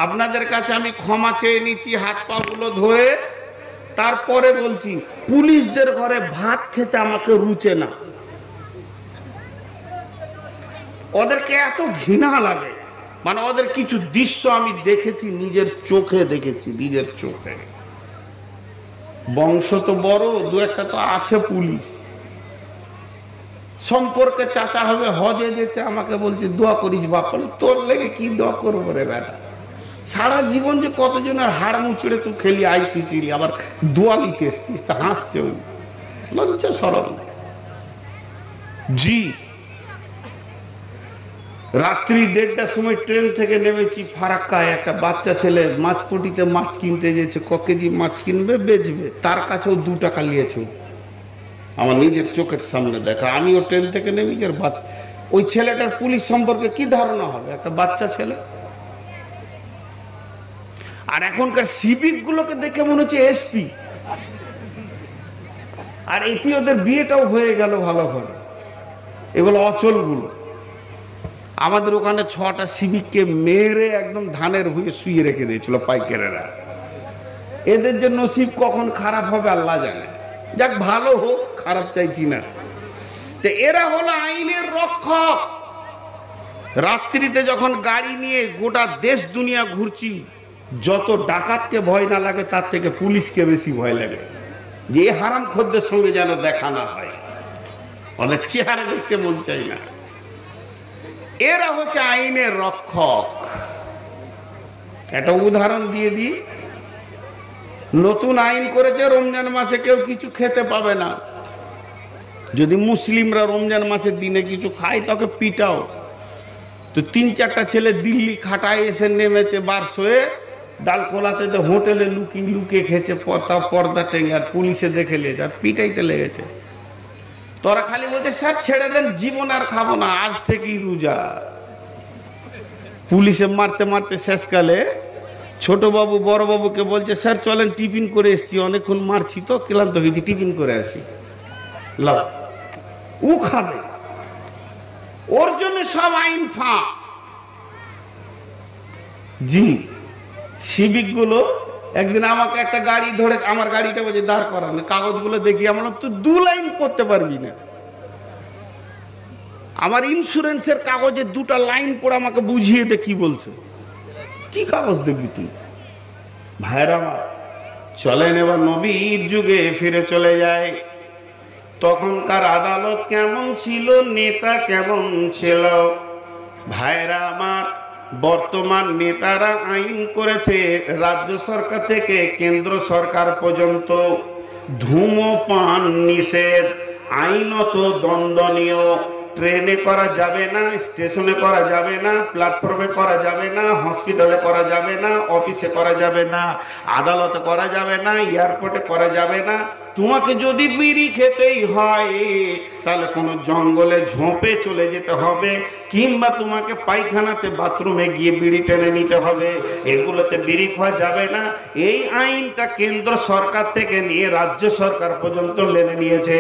আপনাদের কাছে আমি ক্ষমা চেয়ে নিচ্ছি হাত পাগুলো ধরে। তারপরে বলছি, পুলিশদের ঘরে ভাত খেতে আমাকে রুচে না। ওদেরকে এত ঘৃণা লাগে, মানে ওদের কিছু দৃশ্য আমি দেখেছি, নিজের চোখে দেখেছি, নিজের চোখে। বংশ তো বড়, দু একটা তো আছে পুলিশ। সম্পর্কে চাচা হবে, হজে যেছে, আমাকে বলছে দোয়া করিস বাপ। তোর লেগে কি দোয়া করবো রে বেটা? সারা জীবন যে কতজনের হাড় মুচড়ে তুই খেলি আইসিছিলি, আবার দোয়া লিতে এসছিস, তা হাসছে। লজ্জা সরম। জি, রাত্রি 1:30টার সময় ট্রেন থেকে নেমেছি ফারাক্কায়। একটা বাচ্চা ছেলে মাছপটিতে মাছ কিনতে যেছে, ক কেজি মাছ কিনবে বেচবে, তার কাছেও 2 টাকা নিয়েছে। আমার নিজের চোখের সামনে দেখা। আমিও ট্রেন থেকে নেমে আর ওই ছেলেটার পুলিশ সম্পর্কে কি ধারণা হবে? একটা বাচ্চা ছেলে। আর এখনকার সিভিক গুলোকে দেখে মনে হচ্ছে এসপি। আর এটি ওদের বিয়েটাও হয়ে গেল ভালো করে। এগুলো অচলগুলো। আমাদের ওখানে 6টা সিভিককে মেরে একদম ধানের ভুঁয়ে শুয়ে রেখে দিয়েছিল পাইকারেরা। এদের যে নসিব কখন খারাপ হবে আল্লাহ জানে। যাক, ভালো হোক, খারাপ চাইছি না। তো এরা হলো আইনের রক্ষক। রাত্রিতে যখন গাড়ি নিয়ে গোটা দেশ দুনিয়া ঘুরছি, যত ডাকাতকে ভয় না লাগে তার থেকে পুলিশকে বেশি ভয় লাগে, যে হারামখোরদের সঙ্গে যেন দেখা না হয়। ওদের চেহারা দেখতে মন চাই না। এরা হচ্ছে আইনের রক্ষক। একটা উদাহরণ দিয়ে দিই। নতুন আইন করেছে, রমজান মাসে কেউ কিছু খেতে পাবে না। যদি মুসলিমরা রমজান মাসের দিনে কিছু খায় তাকে পিটাও। তো 3-4টা ছেলে দিল্লি খাটায় এসে নেমেছে বারশোয়ে, ডালকোলাতে হোটেলে লুকিয়ে লুকিয়ে খেয়েছে, পর্দা টেঙ্গে, আর পুলিশে দেখে নিয়েছে আর পিটাইতে লেগেছে। তোরা খালি বলছে স্যার ছেড়ে দেন, জীবন আর খাবো না, আজ থেকেই রোজা। পুলিশে মারতে মারতে শেষকালে ছোট বাবু বড় বাবুকে বলছে স্যার চলেন টিফিন করে এসছি, অনেকক্ষণ মারছি তো ক্লান্ত হয়েছি, টিফিন করে আসি। লাভ, ও খাবে, ওর জন্য সব আইন ফাঁক। জি, সিভিক গুলো একদিন আমাকে একটা গাড়ি ধরে, আমার গাড়িটা বলছে দাঁড় করানো, কাগজগুলো দেখি, আমার তুই 2 লাইন পড়তে পারবি না। আমার ইন্স্যুরেন্সের কাগজে 2টা লাইন পড়ে আমাকে বুঝিয়ে দে কি বলছে। কি কাগজ দেখবি তুই? ভাইরা আমার, চলেন এবার নবীর যুগে ফিরে চলে যায়। তখনকার আদালত কেমন ছিল, নেতা কেমন ছিল? ভাইরা আমার, বর্তমান নেতারা আইন করেছে রাজ্য সরকার থেকে কেন্দ্র সরকার পর্যন্ত ধূমপান নিষেধ, আইনত দণ্ডনীয়। ট্রেনে করা যাবে না, স্টেশনে করা যাবে না, প্ল্যাটফর্মে করা যাবে না, হসপিটালে করা যাবে না, অফিসে করা যাবে না, আদালতে করা যাবে না, এয়ারপোর্টে করা যাবে না। তোমাকে যদি বিড়ি খেতেই হয় তাহলে কোনো জঙ্গলে ঝোপে চলে যেতে হবে, কিংবা তোমাকে পায়খানাতে বাথরুমে গিয়ে বিড়ি টেনে নিতে হবে। এগুলোতে বিড়ি খাওয়া যাবে না। এই আইনটা কেন্দ্র সরকার থেকে নিয়ে রাজ্য সরকার পর্যন্ত মেনে নিয়েছে।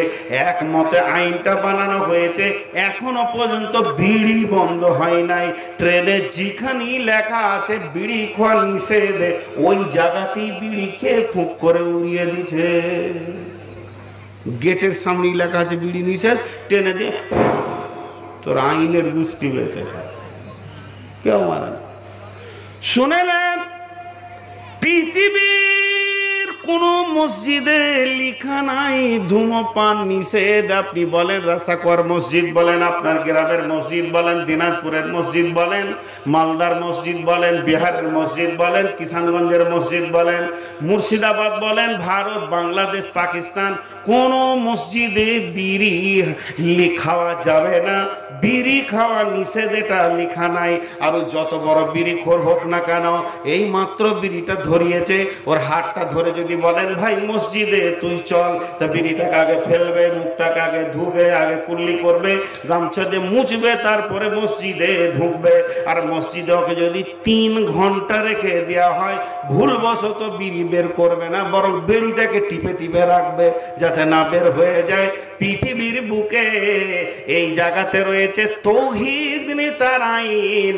একমতে আইনটা বানানো হয়েছে। এখনো পর্যন্ত বিড়ি বন্ধ হয় নাই। ট্রেনে যেখানেই লেখা আছে বিড়ি খাওয়া নিষেধ, ওই জায়গাতেই বিড়ি খেয়ে ফুঁক করে উড়িয়ে দিচ্ছে। গেটের সামনেই লেখা আছে বিড়ি নিষেধ, ট্রেনে দিয়ে তোর আইনের গোষ্ঠী বেঁচে কেউ মারে না। শুনেলেন, পৃথিবীর কোন মসজিদে লিখা নাই ধূমপান নিষেধ। আপনি বলেন রাসাকর মসজিদ বলেন, আপনার গ্রামের মসজিদ বলেন, দিনাজপুরের মসজিদ বলেন, মালদার মসজিদ বলেন, বিহারের মসজিদ বলেন, কিষানগঞ্জের মসজিদ বলেন, মুর্শিদাবাদ বলেন, ভারত, বাংলাদেশ, পাকিস্তান, কোন মসজিদে বিড়ি খাওয়া যাবে না, বিড়ি খাওয়া নিষেধ, এটা লেখা নাই। আর যত বড় বিড়িখোর হোক না কেন, এই মাত্র বিড়িটা ধরিয়েছে, ওর হাতটা ধরে যদি বলেন ভাই মসজিদে তুই চল, তা বিড়িটাকে আগে ফেলবে, মুখটাকে আগে ধুবে, আগে কুল্লি করবে, গামছা দিয়ে মুছবে, তারপরে মসজিদে ঢুকবে। আর মসজিদে ওকে যদি 3 ঘন্টা রেখে দেওয়া হয়, ভুলবশত বিড়ি বের করবে না, বরং বিড়িটাকে টিপে টিপে রাখবে যাতে না বের হয়ে যায়। পৃথিবীর বুকে এই জায়গাতে রয়েছে তৌহিদ নেতার আইন।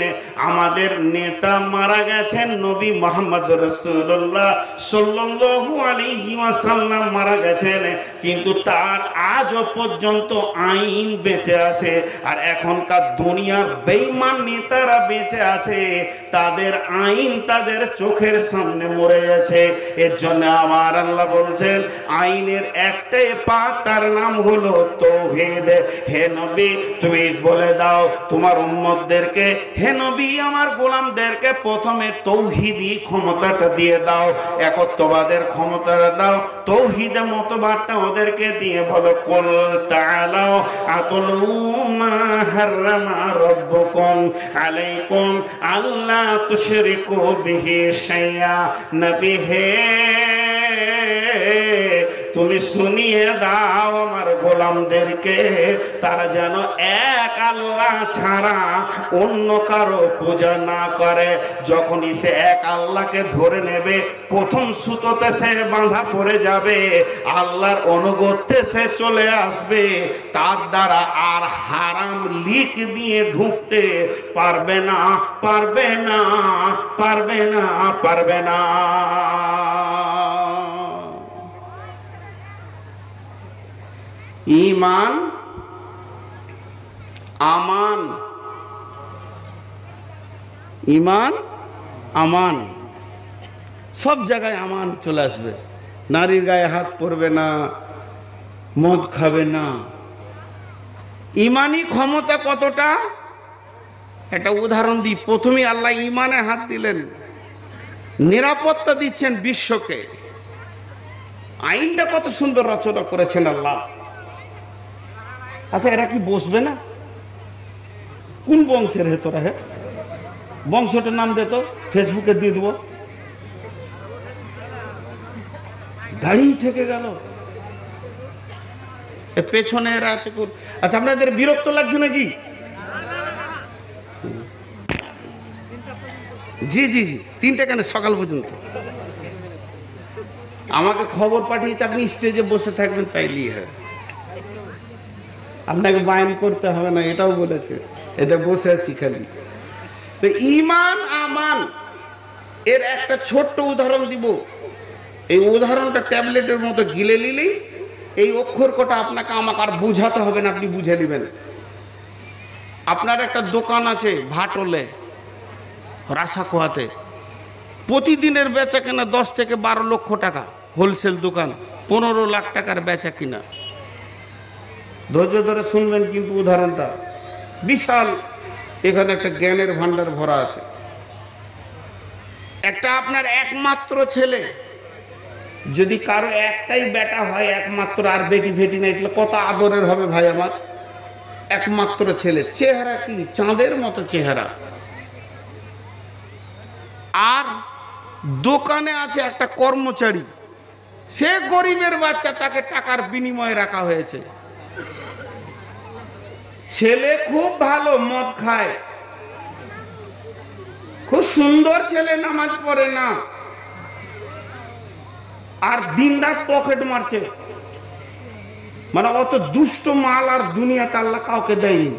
আমাদের নেতা মারা গেছেন, নবী মুহাম্মদ রাসূলুল্লাহ সাল্লাল্লাহু আলাইহি ওয়াসাল্লাম মারা গেছেন, কিন্তু তার আজও পর্যন্ত আইন বেঁচে আছে। আর এখনকার দুনিয়ার বেঈমান নেতারা বেঁচে আছে, তাদের আইন তাদের চোখের সামনে মরে গেছে। এর জন্য আমার আল্লাহ বলছেন আইনের একটাই পাত, তার নাম হলো তৌহিদ। হে নবী তুমি বলে দাও তোমার উম্মতদেরকে, হে নবী আমার গোলামদেরকে প্রথমে তৌহিদি ক্ষমতাটা দিয়ে দাও, একত্ববাদের ক্ষমতাটা দাও, তৌহিদে মতবাদটা ওদেরকে দিয়ে বলো কুল তাআলাউ আতুলু মা হারামা রাব্বুকুম আলাইকুম আল্লা তুশরিকু বিহি শাইআ। নবী হে তুমি শুনিয়ে দাও আমার গোলামদেরকে, তারা যেন এক আল্লাহ ছাড়া অন্য কারো পূজা না করে। যখনই সে এক আল্লাহকে ধরে নেবে, প্রথম সুতোতে সে বাঁধা পড়ে যাবে, আল্লাহর অনুগত্যে সে চলে আসবে, তার দ্বারা আর হারাম লিক দিয়ে ঢুকতে পারবে না, পারবে না, পারবে না, পারবে না। ঈমান আমান, ঈমান আমান, সব জায়গায় আমান চলে আসবে। নারীর গায়ে হাত পড়বে না, মদ খাবে না। ঈমানি ক্ষমতা কতটা, একটা উদাহরণ দিই। প্রথমে আল্লাহ ঈমানে হাত দিলেন, নিরাপত্তা দিচ্ছেন বিশ্বকে। আইনটা কত সুন্দর রচনা করেছেন আল্লাহ। আচ্ছা এরা কি বসবে না? কোন বংশের হে তোরা? হে বংশটার নাম দে তো, ফেসবুকে দিয়ে দেবো। দাঁড়িয়ে থেকে গেল, পেছনে এরা আছে। আচ্ছা আপনাদের বিরক্ত লাগছে নাকি? জি জি জি, 3টা কেন সকাল পর্যন্ত আমাকে খবর পাঠিয়েছে আপনি স্টেজে বসে থাকবেন, তাইলেই হয়, আপনাকে বায়ন করতে হবে না, এটাও বলেছে। এটা বসে আছি খালি। তো ঈমান আমান এর একটা ছোট্ট উদাহরণ দিব। এই উদাহরণটা ট্যাবলেটের মতো গিলে নিলেই এই অক্ষর কটা আপনাকে আমাকে আর বুঝাতে হবে না, আপনি বুঝে নেবেন। আপনার একটা দোকান আছে ভাটলে, রাসাখোয়াতে, প্রতিদিনের বেচা কেনা 10 থেকে 12 লক্ষ টাকা, হোলসেল দোকান, 15 লাখ টাকার বেচা কিনা। ধৈর্য ধরে শুনবেন কিন্তু উদাহরণটা বিশাল, এখানে একটা জ্ঞানের ভান্ডার ভরা আছে। একটা আপনার একমাত্র ছেলে, যদি কারো একটাই বেটা হয় একমাত্র, আর বেটি ফেটি নাই, তাহলে কত আদরের হবে ভাই আমার। একমাত্র ছেলে, চেহারা কি চাঁদের মতো চেহারা। আর দোকানে আছে একটা কর্মচারী, সে গরিবের বাচ্চা, তাকে টাকার বিনিময়ে রাখা হয়েছে। ছেলে খুব ভালো, মদ খায়, খুব সুন্দর ছেলে, নামাজ পড়ে না, আর দিনরাত পকেট মারছে। মানে অত দুষ্ট মাল আর দুনিয়াতে আল্লাহ কাউকে দেয়নি,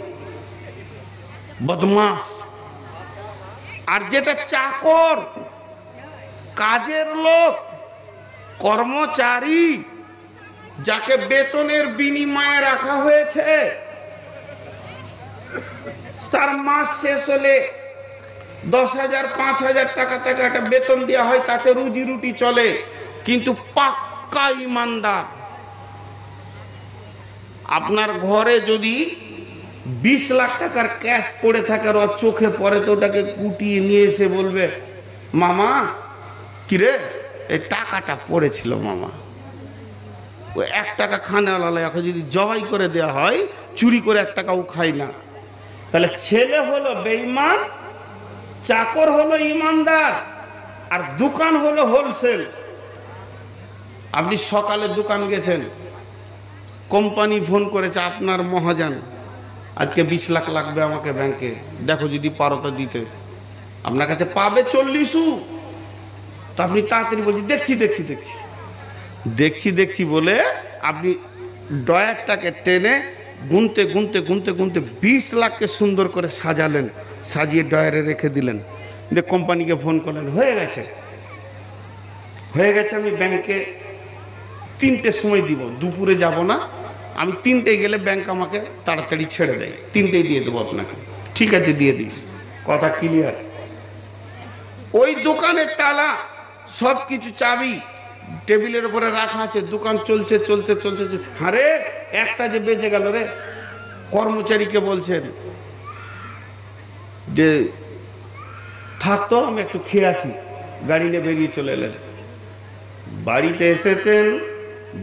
বদমাস। আর যেটা চাকর, কাজের লোক, কর্মচারী, যাকে বেতনের বিনিময়ে রাখা হয়েছে, তার মাস শেষ হলে 10,000 5,000 টাকা থেকে একটা বেতন দেওয়া হয়, তাতে রুজি রুটি চলে, কিন্তু পাক্কা ইমানদার। আপনার ঘরে যদি 20 লাখ টাকার ক্যাশ পড়ে থাকে আর ওর চোখে পড়ে, তো ওটাকে কুটিয়ে নিয়ে এসে বলবে, মামা কিরে এই টাকাটা পড়েছিল মামা। ওই 1 টাকা খানেওয়ালা এখন যদি জবাই করে দেওয়া হয়, চুরি করে 1 টাকাও খায় না। তাহলে ছেলে হলো বেঈমান, চাকর হলো ইমানদার, আর দোকান হলো হোলসেল। আপনি সকালে দোকান গেছেন, কোম্পানি ফোন করেছে আপনার মহাজন আজকে 20 লাখ লাগবে আমাকে ব্যাংকে, দেখো যদি পারো তো দিতে। আপনার কাছে পাবে 40, তো আপনি তাড়াতাড়ি বলছি দেখছি দেখছি দেখছি দেখছি দেখছি বলে আপনি ডয়ারটাকে টেনে গুনতে গুনতে গুনতে গুনতে 20 লাখকে সুন্দর করে সাজালেন, সাজিয়ে ডয়ারে রেখে দিলেন। যে কোম্পানিকে ফোন করলেন, হয়ে গেছে হয়ে গেছে, আমি ব্যাংকে 3টের সময় দিব, দুপুরে যাব না, আমি 3টে গেলে ব্যাংক আমাকে তাড়াতাড়ি ছেড়ে দেয়, 3টেই দিয়ে দেবো আপনাকে। ঠিক আছে দিয়ে দিস, কথা ক্লিয়ার। ওই দোকানের তালা সব কিছু চাবি টেবিলের উপরে রাখা আছে, দোকান চলছে চলছে চলছে। আরে একটা যে বেজে গেল রে, কর্মচারীকে বলছেন যে থাকতো আমি একটু খেয়ে আসি, গাড়ি নিয়ে বেরিয়ে চলে এলেন। বাড়িতে এসেছেন,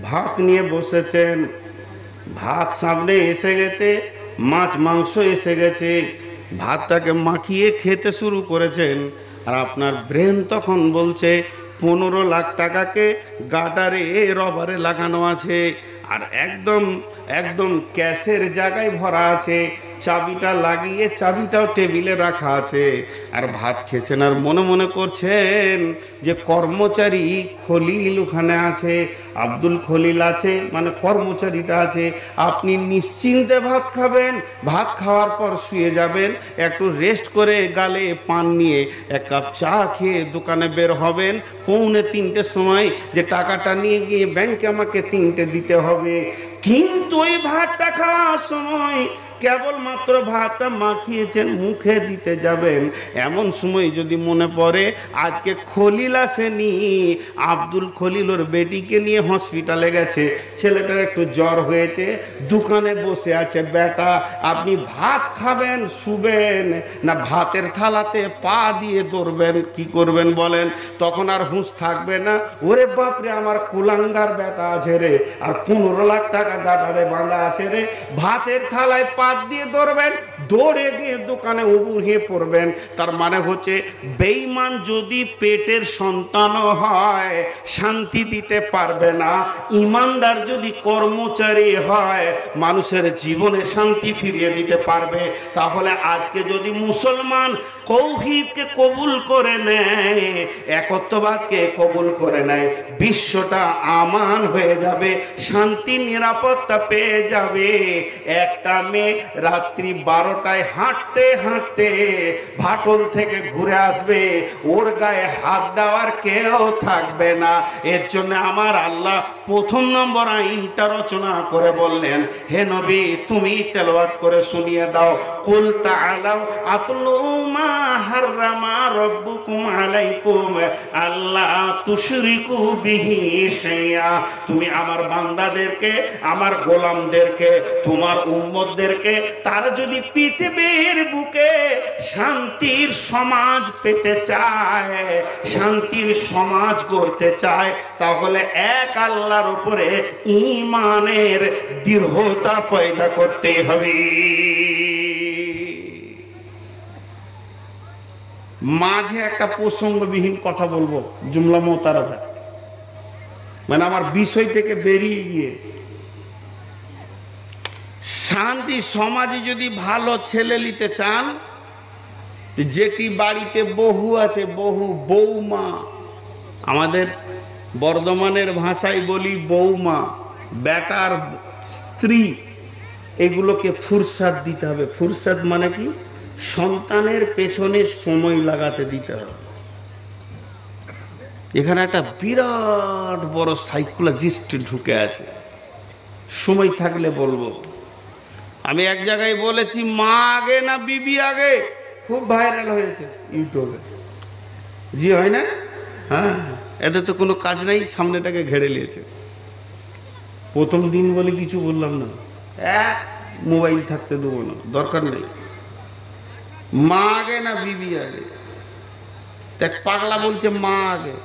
ভাত নিয়ে বসেছেন, ভাত সামনে এসে গেছে, মাছ মাংস এসে গেছে, ভাতটাকে মাখিয়ে খেতে শুরু করেছেন। আর আপনার ব্রেন তখন বলছে 15 লাখ টাকাকে গাটারে রবারে লাগানো আছে, আর একদম একদম ক্যাশের জায়গায় ভরা আছে, চাবিটা লাগিয়ে চাবিটাও টেবিলে রাখা আছে, আর ভাত খেয়েছেন। আর মনে মনে করছেন যে কর্মচারী খলিল ওখানে আছে, আব্দুল খলিল আছে, মানে কর্মচারীটা আছে। আপনি নিশ্চিন্তে ভাত খাবেন, ভাত খাওয়ার পর শুয়ে যাবেন, একটু রেস্ট করে গালে পান নিয়ে 1 কাপ চা খেয়ে দোকানে বের হবেন 2:45-র সময়, যে টাকাটা নিয়ে গিয়ে ব্যাংকে আমাকে 3টে দিতে হবে। কিন্তু ওই ভাতটা খাওয়ার সময় কেবলমাত্র ভাতটা মাখিয়েছেন, মুখে দিতে যাবেন, এমন সময় যদি মনে পড়ে আজকে খলিল আসেনি, আব্দুল খলিল ওর বেটিকে নিয়ে হসপিটালে গেছে, ছেলেটার একটু জ্বর হয়েছে, দোকানে বসে আছে বেটা, আপনি ভাত খাবেন শুবেন না ভাতের থালাতে পা দিয়ে ধরবেন, কি করবেন বলেন? তখন আর হুঁশ থাকবে না, ওরে বাপরে আমার কুলাঙ্গার বেটা আছে রে, আর 15 লাখ টাকা গাটারে বাঁধা আছে রে, ভাতের থালায় পা দিয়ে ধরবেন, দৌড়ে গিয়ে দোকানে উবু হয়ে পড়বেন। তার মানে হচ্ছে বেঈমান যদি পেটের সন্তানও হয় শান্তি দিতে পারবে না, ইমানদার যদি কর্মচারী হয় মানুষের জীবনে শান্তি ফিরিয়ে দিতে পারবে। তাহলে আজকে যদি মুসলমান তৌহিদকে কবুল করে নেয়, একত্ববাদকে কবুল করে নেয়, বিশ্বটা আমান হয়ে যাবে, শান্তি নিরাপত্তা পেয়ে যাবে। একটা মেয়ে রাত্রি 12টায় হাঁটতে হাঁটতে ভাটল থেকে ঘুরে আসবে, ওর গায়ে হাত দেওয়ার কেউ থাকবে না। এর জন্য আমার আল্লাহ 1 নম্বর আইনটা রচনা করে বললেন, হে নবী তুমি তেলাওয়াত করে শুনিয়ে দাও, কুল তাআলাউ আতলু মা হাররামা রাব্বুকুম আলাইকুম আল্লা তুশরিকু বিহি শাইআ। তুমি আমার বান্দাদেরকে, আমার গোলামদেরকে, তোমার উম্মতদেরকে, তারা যদি পৃথিবীর বুকে শান্তির সমাজ পেতে চায়, শান্তির সমাজ গড়তে চায়, তাহলে এক আল্লাহর উপরে ঈমানের দৃঢ়তা পয়দা করতে হবে। মাঝে একটা প্রসঙ্গবিহীন কথা বলবো, জুমলা মোতারাজা, মানে আমার বিষয় থেকে বেরিয়ে গিয়ে, শান্তি সমাজে যদি ভালো ছেলে নিতে চান, যেটি বাড়িতে বহু আছে, বহু বৌমা, আমাদের বর্ধমানের ভাষায় বলি বৌমা, বেটার স্ত্রী, এগুলোকে ফুরসাদ দিতে হবে। ফুরসাদ মানে কি? সন্তানের পেছনে সময় লাগাতে দিতে হবে। এখানে একটা বিরাট বড় সাইকোলজিস্ট ঢুকে আছে, সময় থাকলে বলবো। আমি এক জায়গায় বলেছি মা আগে না বিবি আগে, খুব ভাইরাল হয়েছে ইউটিউবে। জি হয় না? হ্যাঁ, এদের তো কোনো কাজ নাই, সামনেটাকে ঘেরে নিয়েছে। প্রথম দিন বলে কিছু বললাম না, এক মোবাইল থাকতে দেবো না, দরকার নেই। মা আগে না বিবি আগে? দেখ পাগলা বলছে মা আগে,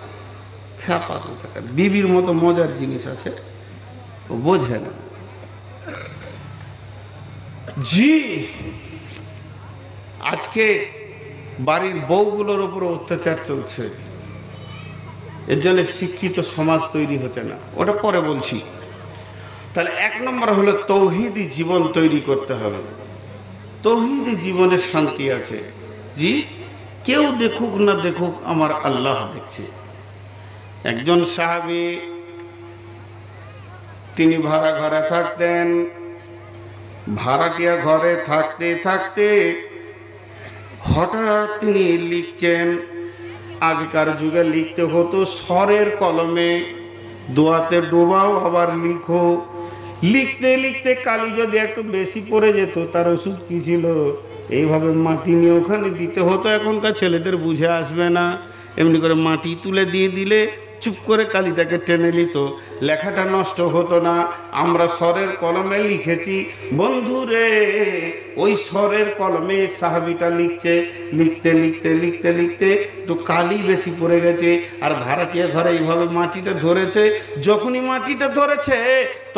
খ্যাপা কোথাকার। বিবির মতো মজার জিনিস আছে, ও বোঝে না। জি, আজকে বাড়ির বউগুলোর উপর অত্যাচার চলছে। এর জন্য শিক্ষিত সমাজ তৈরি হচ্ছে না, ওটা পরে বলছি। তাহলে 1 নম্বর হলো তৌহিদি জীবন তৈরি করতে হবে। তৌহিদি জীবনের শান্তি আছে, জি কেউ দেখুক না দেখুক আমার আল্লাহ দেখছে। একজন সাহাবী তিনি ভাড়া ঘরে থাকতেন, ভাড়াটিয়া ঘরে থাকতে থাকতে হঠাৎ তিনি লিখছেন, আগেকার যুগে লিখতে হতো স্বরের কলমে, দোয়াতে ডোবাও আবার লিখো। লিখতে লিখতে কালি যদি একটু বেশি পড়ে যেত, তার ওষুধ কি ছিল, এইভাবে মাটি নিয়ে ওখানে দিতে হতো। এখনকার ছেলেদের বুঝে আসবে না, এমনি করে মাটি তুলে দিয়ে দিলে চুপ করে কালিটাকে টেনে নিত, লেখাটা নষ্ট হতো না। আমরা স্বরের কলমে লিখেছি বন্ধুরে, ওই স্বরের কলমে সাহাবিটা লিখছে, লিখতে লিখতে লিখতে লিখতে তো কালি বেশি পড়ে গেছে। আর ভাড়াটিয়া ঘরে এইভাবে মাটিটা ধরেছে, যখনই মাটিটা ধরেছে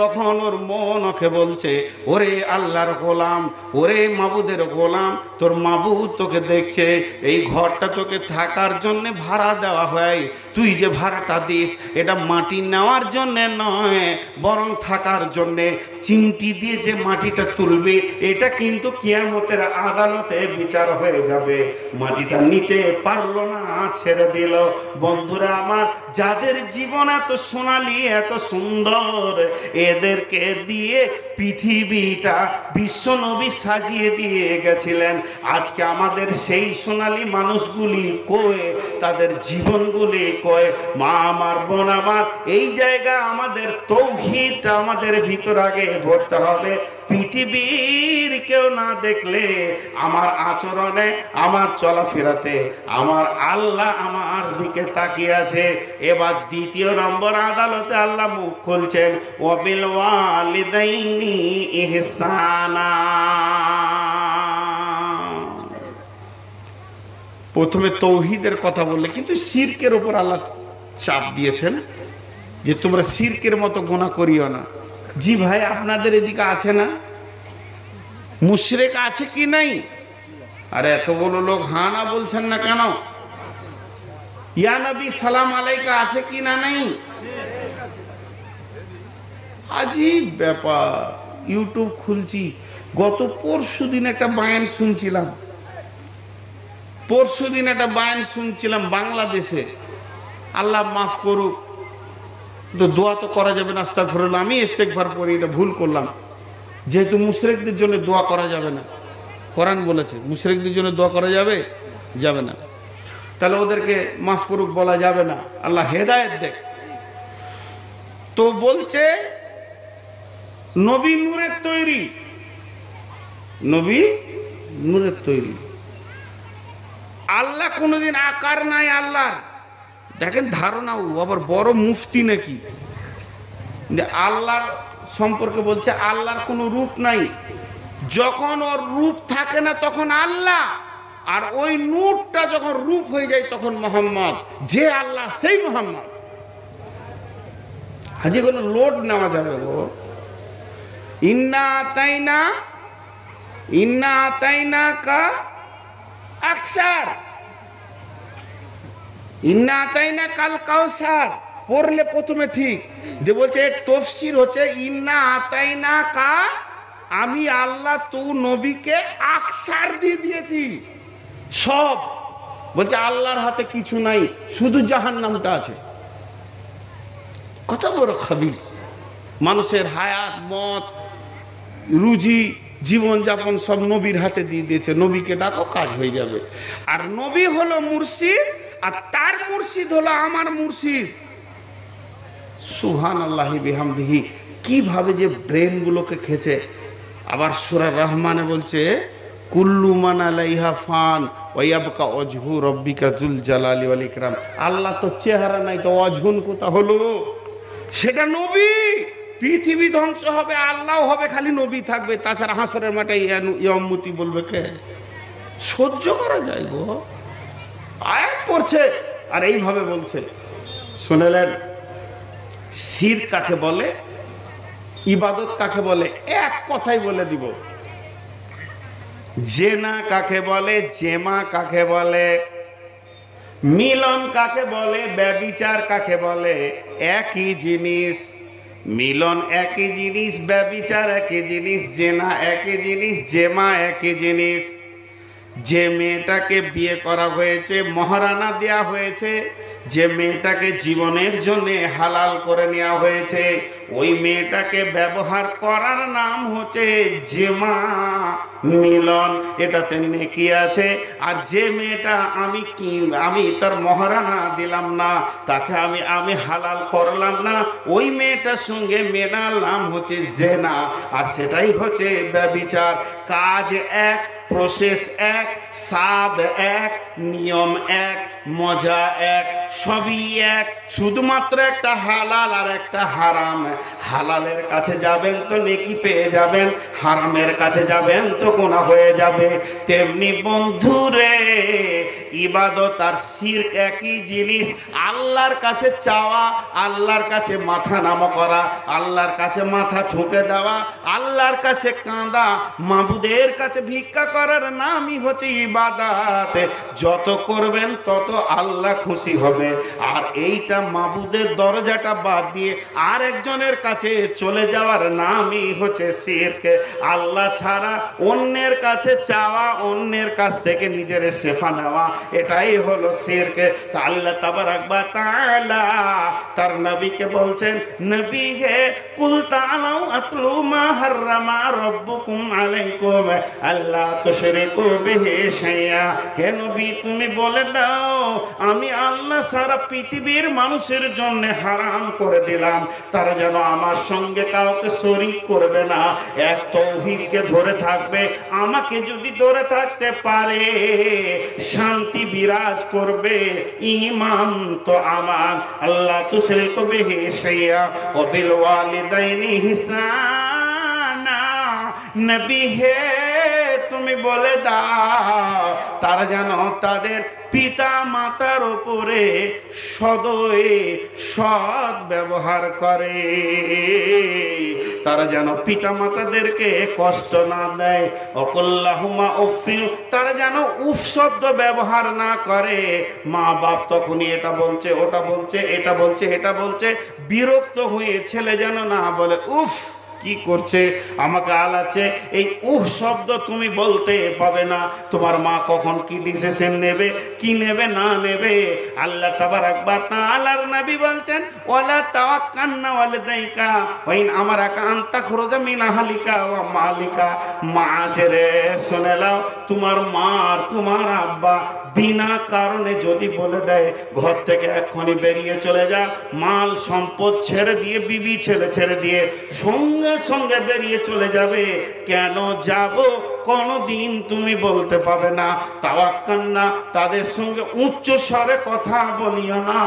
তখন ওর মন ওকে বলছে, ওরে আল্লাহর গোলাম, ওরে মাবুদের গোলাম, তোর মাবুদ তোকে দেখছে, এই ঘরটা তোকে থাকার জন্য ভাড়া দেওয়া হয়, তুই যে ভাড়াটা দিস এটা মাটি নেওয়ার জন্যে নয়, বরং থাকার জন্যে। চিমটি দিয়ে যে মাটিটা তুলবে এটা কিন্তু কিয়ামতের আদালতে বিচার হয়ে যাবে। মাটিটা নিতে পারলো না, ছেড়ে দিল। বন্ধুরা আমার, যাদের জীবন এত সোনালী এত সুন্দর, এদেরকে দিয়ে পৃথিবীটা বিশ্বনবী সাজিয়ে দিয়ে গেছিলেন। আজকে আমাদের সেই সোনালী মানুষগুলি কই, তাদের জীবনগুলি কই? মা আমার, বোন আমার, এই জায়গা আমাদের তৌহিদ আমাদের ভিতর আগে ভরতে হবে। পৃথিবীর কেউ না দেখলে আমার আচরণে, আমার চলাফেরাতে আমার আল্লাহ আমার দিকে তাকিয়ে আছে। এবার 2 নম্বর আদালতে আল্লাহ মুখ খুলছেন, ওয়াবিল ওয়ালিদাইনি ইহসানা। প্রথমে তৌহিদের কথা বললে, কিন্তু শিরকের উপর আল্লাহ চাপ দিয়েছেন যে তোমরা শিরকের মতো গুনাহ করিও না। জি ভাই, আপনাদের এদিকে আছে না? মুশরিক আছে কি নাই? আরে এতগুলো লোক হ্যাঁ না বলছেন না কেন? ইয়া নবী সালাম আলাইকা আছে কি না নাই? আজীব ব্যাপার। ইউটিউব খুলছি, গত পরশুদিন একটা বয়ান শুনছিলাম, বাংলাদেশে। আল্লাহ মাফ করুক, তো দোয়া তো করা যাবে না, আস্তাগফিরুল্লাহ, আমি ইস্তেগফার পড়ি, এটা ভুল করলাম। যেহেতু মুশরিকদের জন্য দোয়া করা যাবে না, কোরআন বলেছে মুশরিকদের জন্য দোয়া করা যাবে না, তাহলে ওদেরকে মাফ করুক বলা যাবে না। আল্লাহ হেদায়েত দেখ। তো বলছে নবী নূরের তৈরি, নবী নূরের তৈরি। আল্লাহ কোনোদিন আকার নাই আল্লাহর। দেখেন ধারণাও, আবার বড় মুফতি নাকি, আল্লাহর সম্পর্কে বলছে আল্লাহর কোনো রূপ নাই। যখন ওর রূপ থাকে না তখন আল্লাহ, আর ওই নূরটা যখন রূপ হয়ে যায় তখন মোহাম্মদ। যে আল্লাহ সেই মোহাম্মদ। হাজি কোনো লোড নেওয়া যাবে গো। ইন্না আতাইনা কা আকসার, ইন্না আতাইনা কাল কাউসার পড়লে প্রথমে ঠিক যে বলছে, তফসির হচ্ছে ইন্না আতাইনা কা, আমি আল্লাহ তো নবীকে আকসার দিয়ে দিয়েছি সব। বলছে আল্লাহর হাতে কিছু নাই, শুধু জাহান্নামটা আছে। কত বড় খবিস! মানুষের হায়াত, মত, রুজি, জীবনযাপন সব নবীর হাতে দিয়ে দিয়েছে। নবীকে ডাকো, কাজ হয়ে যাবে। আর নবী হলো মুর্শিদ, আর তার মুর্শিদ হলো আমার মুর্শিদ। সুবহানাল্লাহি বিহামদিহি। কিভাবে যে ব্রেন গুলোকে খেছে। আবার সূরা রহমানে বলছে, কুল্লু মান আলাইহা ফান ওয়া ইয়াবকা ওয়াজহু রাব্বিকা যুল জালালি ওয়াল ইকরাম। আল্লাহ তো চেহারা নাই, তো ওয়াজহুন কোথা হলো? সেটা নবী। পৃথিবী ধ্বংস হবে, আল্লাহ হবে, খালি নবী থাকবে। তাছাড়া হাসরের মাঠে ইয়ামুতি বলবে কে? সহ্য করা যায় গো? আয়াত পড়ছে আর এইভাবে বলছে। শুনলেন শিরক কাকে বলে, ইবাদত কাকে বলে? এক কথাই বলে দিব। জেনা কাকে বলে, জেমা কাকে বলে, মিলন কাকে বলে, ব্যভিচার কাকে বলে, একই জিনিস। মিলন একই জিনিস, ব্যভিচার একই জিনিস, জেনা একই জিনিস, জেমা একই জিনিস। যে মেয়েটাকে বিয়ে করা হয়েছে, মহারানা দেয়া হয়েছে, যে মেয়েটাকে জীবনের জন্য হালাল করে নেওয়া হয়েছে, ওই মেয়েটাকে ব্যবহার করার নাম হচ্ছে জেমা, মিলন। এটাতে নেকি আছে। আর যে মেয়েটা আমি তার মহারানা দিলাম না, তাকে আমি হালাল করলাম না, ওই মেয়েটার সঙ্গে মেলার নাম হচ্ছে জেনা, আর সেটাই হচ্ছে ব্যভিচার। কাজ এক, প্রসেস এক, স্বাদ এক, নিয়ম এক, মজা এক, সবই এক, শুধুমাত্র একটা হালাল আর একটা হারাম। হালালের কাছে যাবেন তো নেকি পেয়ে যাবেন, হারামের কাছে যাবেন তো গুনাহ হয়ে যাবে। তেমনি বন্ধুরে, ইবাদত আর শিরক একই জিনিস। আল্লাহর কাছে চাওয়া, আল্লাহর কাছে মাথা নামা করা, আল্লাহর কাছে মাথা ঠুকে দেওয়া, আল্লাহর কাছে কাঁদা, মাবুদের কাছে ভিক্ষা করার নামই হচ্ছে ইবাদত। যত করবেন তত আল্লাহ খুশি হবে। আর এইটা মাবুদের দরজাটা বাদ দিয়ে আরেকজনের কাছে চলে যাওয়ার নামই হচ্ছে শিরক। আল্লাহ ছাড়া অন্যের কাছে চাওয়া, অন্যের কাছ থেকে নিজের শেফা নেওয়া, এটাই হলো শিরক। তা আল্লাহ তাবারাক ওয়া তাআলা তার নবীকে বলছেন, নবী হে কুল তাআলাউ আতলু মা হাররামা রাব্বুকুম আলাইকুম আল্লা তুশরিকু বিহি শাইআ। হে নবী, তুমি বলে দাও, আমি আল্লাহ সারা পৃথিবীর মানুষের জন্য হারাম করে দিলাম, তারা যেন আমার সঙ্গে কাউকে শরীক করবে না, এক তাওহীদকে ধরে থাকবে। আমাকে যদি ধরে থাকতে পারে, শান্তি বিরাজ করবে, ঈমান তো আমার। আল্লাহ তুশরিকু বিহি শাইআ ওয়া বিল ওয়ালিদাইনি ইহসানা। নবী হে, তুমি বলে দাও, তারা যেন তাদের পিতা মাতার উপরে সদয় সৎ ব্যবহার করে, তারা যেন পিতা মাতাদেরকে কষ্ট না দেয়। অকুল্লাহুমা উফিন, তারা যেন উফ শব্দ ব্যবহার না করে। মা বাপ তখনই এটা বলছে, ওটা বলছে, এটা বলছে, এটা বলছে, বিরক্ত হয়ে ছেলে যেন না বলে উফ কি করছে, আমাকে আলাচ্ছে। এই উহ শব্দ তুমি বলতে পাবে না। তোমার মা কখন কি ডিসিশন নেবে, কি নেবে না নেবে। আল্লাহ তাবারাক ওয়া তাআলার নবী বলছেন, ওয়ালা তাওয়াক্কালনা ওয়ালিদাইকা ওয়া ইন আমারাকা আন তাখরুজা মিন আহলিকা ওয়া মালিকা। মাঝেরে শুনে নাও, তোমার মা আর তোমার আব্বা বিনা কারণে যদি বলে দেয় ঘর থেকে এক্ষুনি বেরিয়ে চলে যা, মাল সম্পদ ছেড়ে দিয়ে, বিবি ছেলে ছেড়ে দিয়ে সঙ্গে সঙ্গে বেরিয়ে চলে যাবে, কেন যাব কোনদিন তুমি বলতে পাবে না। তাওয়াক্কালনা, তাদের সঙ্গে উচ্চ স্বরে কথা বলিও না।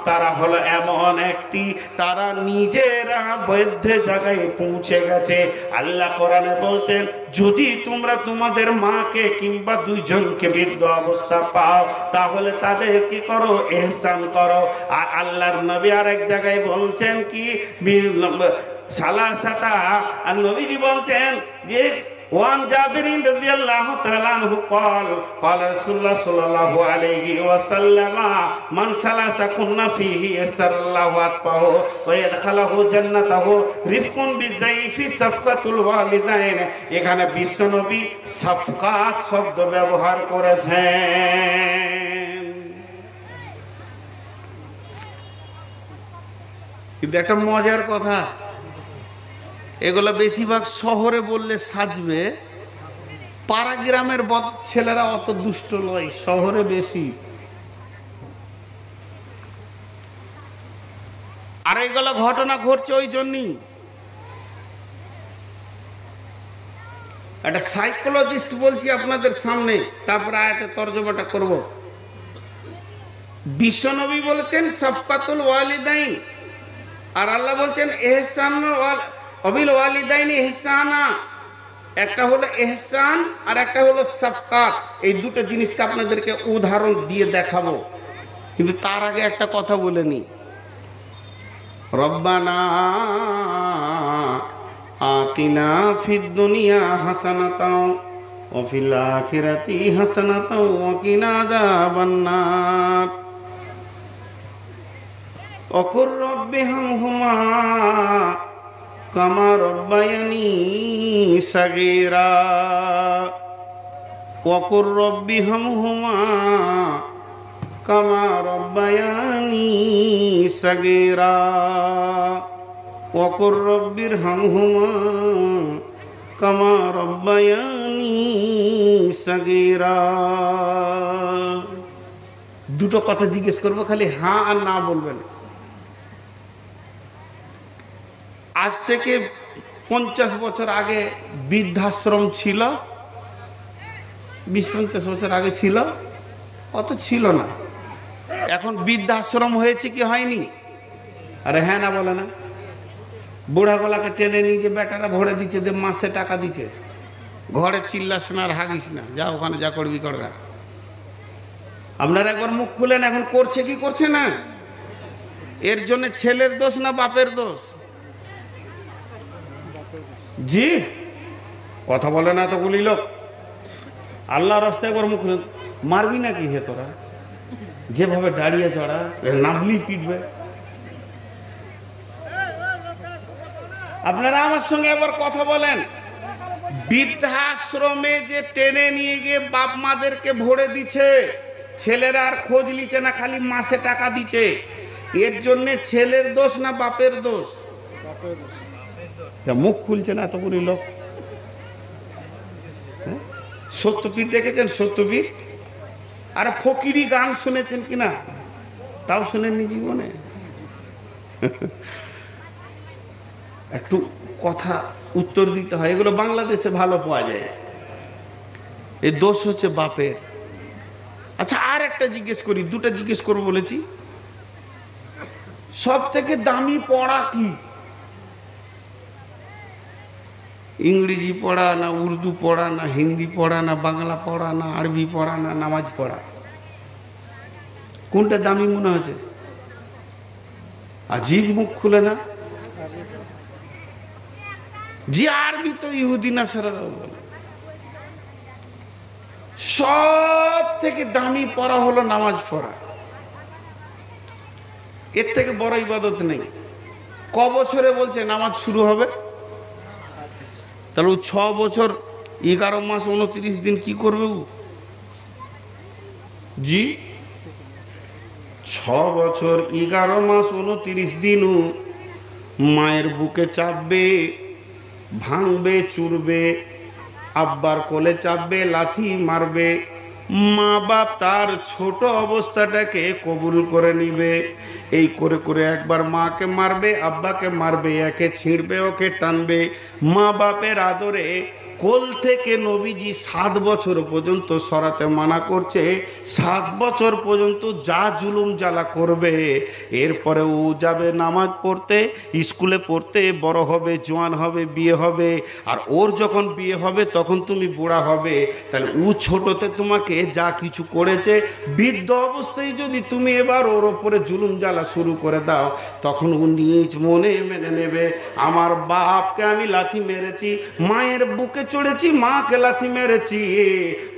তারা হলো এমন একটি, তারা নিজেরা বৈধ জায়গায় পৌঁছে গেছে। আল্লাহ কোরআনে বলছেন, যদি তোমরা তোমাদের মাকে কিংবা দুইজনকে বৃদ্ধ অবস্থা পাও, তাহলে তাদের কি করো, ইহসান করো। আর আল্লাহর নবী আরেক জায়গায় বলছেন কি, সালাসাতা, আর নবীজি বলছেন যে ওয়ান জাবিরিন রাদিয়াল্লাহু তাআলা আনহু قال রাসূলুল্লাহ সাল্লাল্লাহু আলাইহি ওয়াসাল্লাম মান সালাসা কুন্না ফিহি ইয়াসসারাল্লাহু আতবাহু ওয়া ইয়াদখালুহু জান্নাতাহু রিফকুন বিযাইফি সাফকাতুল ওয়ালিদাইন। এখানে বিশ্বনবী সাফকাত শব্দ ব্যবহার করেছেন। কিন্তু একটা মজার কথা, এগুলো বেশিরভাগ শহরে বললে সাজবে, পাড়া গ্রামের ছেলেরা অত দুষ্ট নয়, শহরে বেশি। আর এগুলো ঘটনা ঘটছে ওই জন্যই। একটা সাইকোলজিস্ট বলছি আপনাদের সামনে, তারপরে আয়াতে তর্জমাটা করব। বিশ্বনবী বলেছেন সাফকাতুল ওয়ালিদাইন, আর আল্লাহ বলছেন ইহসান অবিল ওয়ালিদাইনি ইহসানা। একটা হলো ইহসান আর একটা হলো সাফকাত। এই দুটো জিনিসকে আপনাদেরকে উদাহরণ দিয়ে দেখাবো, কিন্তু তার আগে একটা কথা বলে নি। রব্বানা আতিনা ফিদ দুনিয়া হাসানাতাও ওয়াফিল আখিরাতি হাসানাতাও ওয়া কিনা আযাবান্নার ওকুর রব্বিরহামহুমা কামা রব্বায়ানি সাগীরা ওকুর রব্বিরহামহুমা কামা রব্বায়ানি সাগীরা ওকুর রব্বিরহামহুমা কামা রব্বায়ানি সাগীরা। দুটো কথা জিজ্ঞেস করবো, খালি হ্যাঁ আর না বলবেন। আজ থেকে 50 বছর আগে বৃদ্ধাশ্রম ছিল, 20-50 বছর আগে ছিল, অত ছিল না। এখন বৃদ্ধাশ্রম হয়েছে কি হয়নি? আরে হ্যাঁ না বলে না। বুড়া গলাকে টেনে নিয়ে যে বেটারা ভরে দিচ্ছে, যে মাসে টাকা দিচ্ছে, ঘরে চিল্লাস না আর হাগিস না, যা ওখানে যা করবি করগা। আপনারা একবার মুখ খুলেন, এখন করছে কি করছে না? এর জন্য ছেলের দোষ না বাপের দোষ? জি কথা বলে না এতগুলি লোক। আল্লাহ রাস্তায় একবার মুখ খুলেন। মারবি নাকি হে তোরা? যেভাবে দাঁড়িয়ে চড়া নামলি পিটবে। আপনারা আমার সঙ্গে একবার কথা বলেন। বৃদ্ধাশ্রমে যে টেনে নিয়ে গিয়ে বাপ মাদেরকে ভরে দিচ্ছে, ছেলেরা আর খোঁজ নিচ্ছে না, খালি মাসে টাকা দিচ্ছে, এর জন্য ছেলের দোষ না বাপের দোষ? মুখ খুলছে না এতগুলি লোক। সত্যপীর দেখেছেন? সত্যপীর আর ফকিরি গান শুনেছেন কিনা? তাও শুনেননি জীবনে? একটু কথা উত্তর দিতে হয়। এগুলো বাংলাদেশে ভালো পাওয়া যায়। এই দোষ হচ্ছে বাপের। আচ্ছা আর একটা জিজ্ঞেস করি, দুটা জিজ্ঞেস করবো বলেছি। সব থেকে দামি পড়া কি? ইংরেজি পড়া না উর্দু পড়া না হিন্দি পড়া না বাংলা পড়া না আরবি পড়া না নামাজ পড়া? কোনটা দামি মনে হচ্ছে? আজীব মুখ খুলে না। জি আরবি তো ইহুদি নাসারারাও বলে। সব থেকে দামি পড়া হলো নামাজ পড়া। এর থেকে বড় ইবাদত নেই। ক বছরে বলছে নামাজ শুরু হবে? তাহলে 6 বছর 11 মাস 29 দিন কি করবে? জি 6 বছর 11 মাস 29 দিন মায়ের বুকে চাপবে, ভাঙবে, চুরবে, আব্বার কোলে চাপবে, লাথি মারবে। মা বাপ তার ছোট অবস্থাটাকে কবুল করে নিবে। এই করে করে একবার মাকে মারবে, আব্বাকে মারবে, একে ছিঁড়বে, ওকে টানবে। মা বাপের আদরে কোল থেকে নবীজি 7 বছর পর্যন্ত সরাতে মানা করছে। 7 বছর পর্যন্ত যা জুলুম জ্বালা করবে। এরপরে ও যাবে নামাজ পড়তে, স্কুলে পড়তে, বড় হবে, জোয়ান হবে, বিয়ে হবে। আর ওর যখন বিয়ে হবে তখন তুমি বুড়া হবে। তাহলে ও ছোটতে তোমাকে যা কিছু করেছে, বৃদ্ধ অবস্থায় যদি তুমি এবার ওর ওপরে জুলুম জ্বালা শুরু করে দাও, তখন ও নিজ মনে মেনে নেবে, আমার বাপকে আমি লাথি মেরেছি, মায়ের বুকে চড়েছি, মাকে লাথি মেরেছি,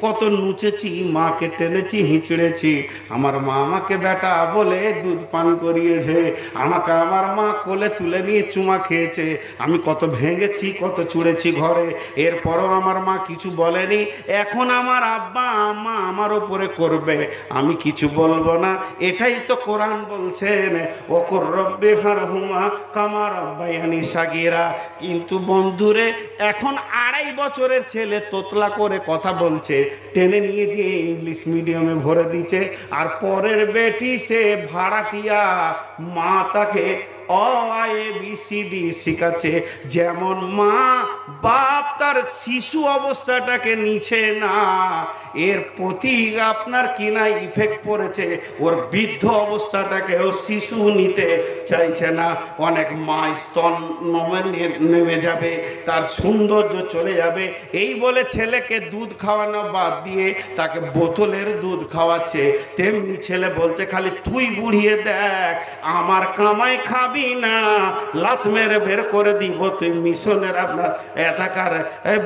কত নুচেছি, মাকে টেনেছি, হিঁচড়েছি, আমার মা আমাকে বেটা বলে দুধ পান করিয়েছে, আমাকে আমার মা কোলে তুলে নিয়ে চুমা খেয়েছে, আমি কত ভেঙেছি, কত চুড়েছি ঘরে, এরপরও আমার মা কিছু বলেনি। এখন আমার আব্বা আম্মা আমার ওপরে করবে, আমি কিছু বলবো না। এটাই তো কোরআন বলছেন, ওকুর রব্বিরহামহুমা কামা রাব্বায়ানি সাগীরা। কিন্তু বন্ধুরে, এখন 2.5 বছরের ছেলে তোতলা করে কথা বলছে, টেনে নিয়ে যে ইংলিশ মিডিয়ামে ভরে দিচ্ছে, আর পরের বেটি সে ভাড়াটিয়া, মা তাকে ABCD শিখাচ্ছে। যেমন মা বাপ তার শিশু অবস্থাটাকে নিচ্ছে না, এর প্রতি আপনার কিনা ইফেক্ট পড়েছে, ওর বৃদ্ধ অবস্থাটাকেও শিশু নিতে চাইছে না। অনেক মা স্তন নেমে যাবে, তার সৌন্দর্য চলে যাবে, এই বলে ছেলেকে দুধ খাওয়ানো বাদ দিয়ে তাকে বোতলের দুধ খাওয়াচ্ছে। তেমনি ছেলে বলছে, খালি তুই বুড়িয়ে দেখ, আমার কামাই খাবে খাবি না, লাত মেরে বের করে দিব, তুই মিশনের আপনার এলাকার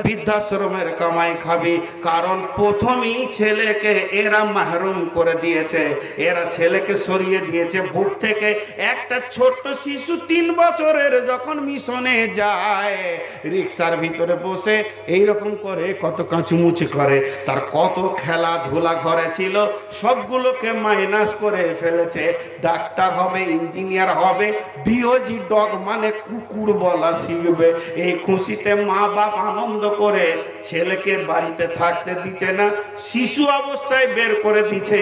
বৃদ্ধাশ্রমের কামাই খাবি। কারণ প্রথমেই ছেলেকে এরা মাহরুম করে দিয়েছে, এরা ছেলেকে সরিয়ে দিয়েছে বুক থেকে। একটা ছোট্ট শিশু 3 বছরের যখন মিশনে যায়, রিক্সার ভিতরে বসে এইরকম করে কত কাঁচুমুচি করে, তার কত খেলাধুলা ঘরে ছিল সবগুলোকে মাইনাস করে ফেলেছে। ডাক্তার হবে, ইঞ্জিনিয়ার হবে, বিওজি ডগ মানে কুকুর বলা শিখবে। এই খুশিতে মা বাপ আনন্দ করে ছেলেকে বাড়িতে থাকতে দিচ্ছে না, শিশু অবস্থায় বের করে দিচ্ছে।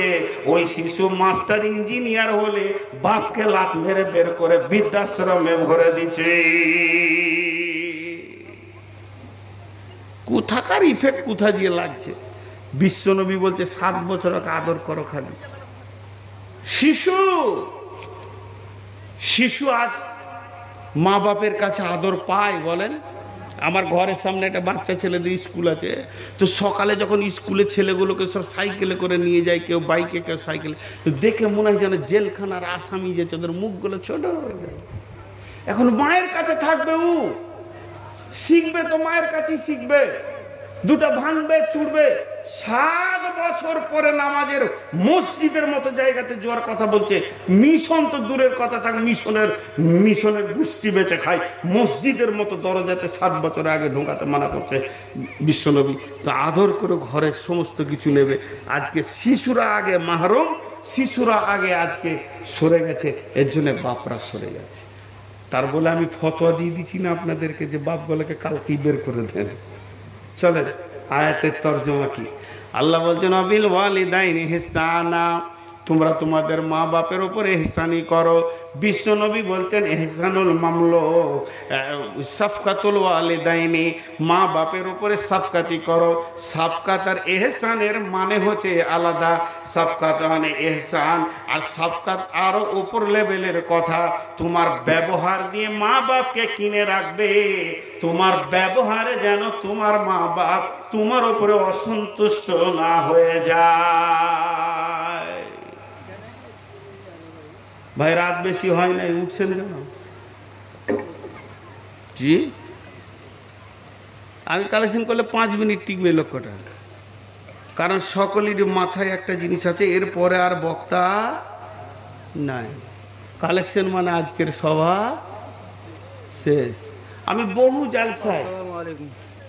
ওই শিশু মাস্টার ইঞ্জিনিয়ার হলে বাপকে লাত মেরে বের করে বৃদ্ধাশ্রমে ভরে দিচ্ছে। কোথাকার ইফেক্ট কোথা দিয়ে লাগছে? বিশ্বনবী বলছে 7 বছর আদর করো খালি। শিশু শিশু আজ মা বাপের কাছে আদর পায় বলেন? আমার ঘরের সামনে একটা বাচ্চা ছেলেদের স্কুল আছে, তো সকালে যখন স্কুলে ছেলেগুলোকে সব সাইকেলে করে নিয়ে যায়, কেউ বাইকে কেউ সাইকেলে, তো দেখে মনে হয় যেন জেলখানার আসামি যে ওদের মুখগুলো ছোট হয়ে যায়। এখন মায়ের কাছে থাকবে, ও শিখবে তো মায়ের কাছেই শিখবে, দুটা ভাঙবে চুড়বে। 7 বছর পরে নামাজের মসজিদের মতো জায়গাতে যাওয়ার কথা বলছে। মিশন তো দূরের কথা থাক, মিশনের গোষ্ঠী বেঁচে খায়, মসজিদের মতো দরজাতে 7 বছর আগে ঢোকাতে মানা করছে বিশ্বনবী। তো আদর করে ঘরের সমস্ত কিছু নেবে। আজকে শিশুরা আগে মাহরুম, শিশুরা আগে আজকে সরে গেছে, এর জন্য বাপরা সরে যাচ্ছে। তার বলে আমি ফতোয়া দিয়ে দিচ্ছি না আপনাদেরকে যে বাপগুলোকে কালকেই বের করে দেন। চলেন আয়াতের তর্জমা কি? আল্লাহ বলছেন অবিল ওয়ালিদাইনি ইহসানা, তোমরা তোমাদের মা বাপের উপরে ইহসানি করো। বিশ্বনবী বলছেন ইহসানুল মামলুক সাফকাতুল ওয়ালিদাইনি, মা বাপের উপরে সাফকাতি করো। সাফকাত আর ইহসানের মানে হচ্ছে আলাদা। সাফকাত মানে ইহসান, আর সাফকাত আরো উপর লেভেলের কথা। তোমার ব্যবহার দিয়ে মা বাপকে কিনে রাখবে, তোমার ব্যবহারে যেন তোমার মা বাপ তোমার উপরে অসন্তুষ্ট না হয়ে যায়। ভাই রাত বেশি হয় নাই, উঠছেন কেন? জি, আমি কালেকশন করলে 5 মিনিট টিকবে লক্ষ্যটা, কারণ সকলেরই মাথায় একটা জিনিস আছে, এরপরে আর বক্তা নাই। কালেকশন মানে আজকের সভা শেষ। আমি বহু জালসায়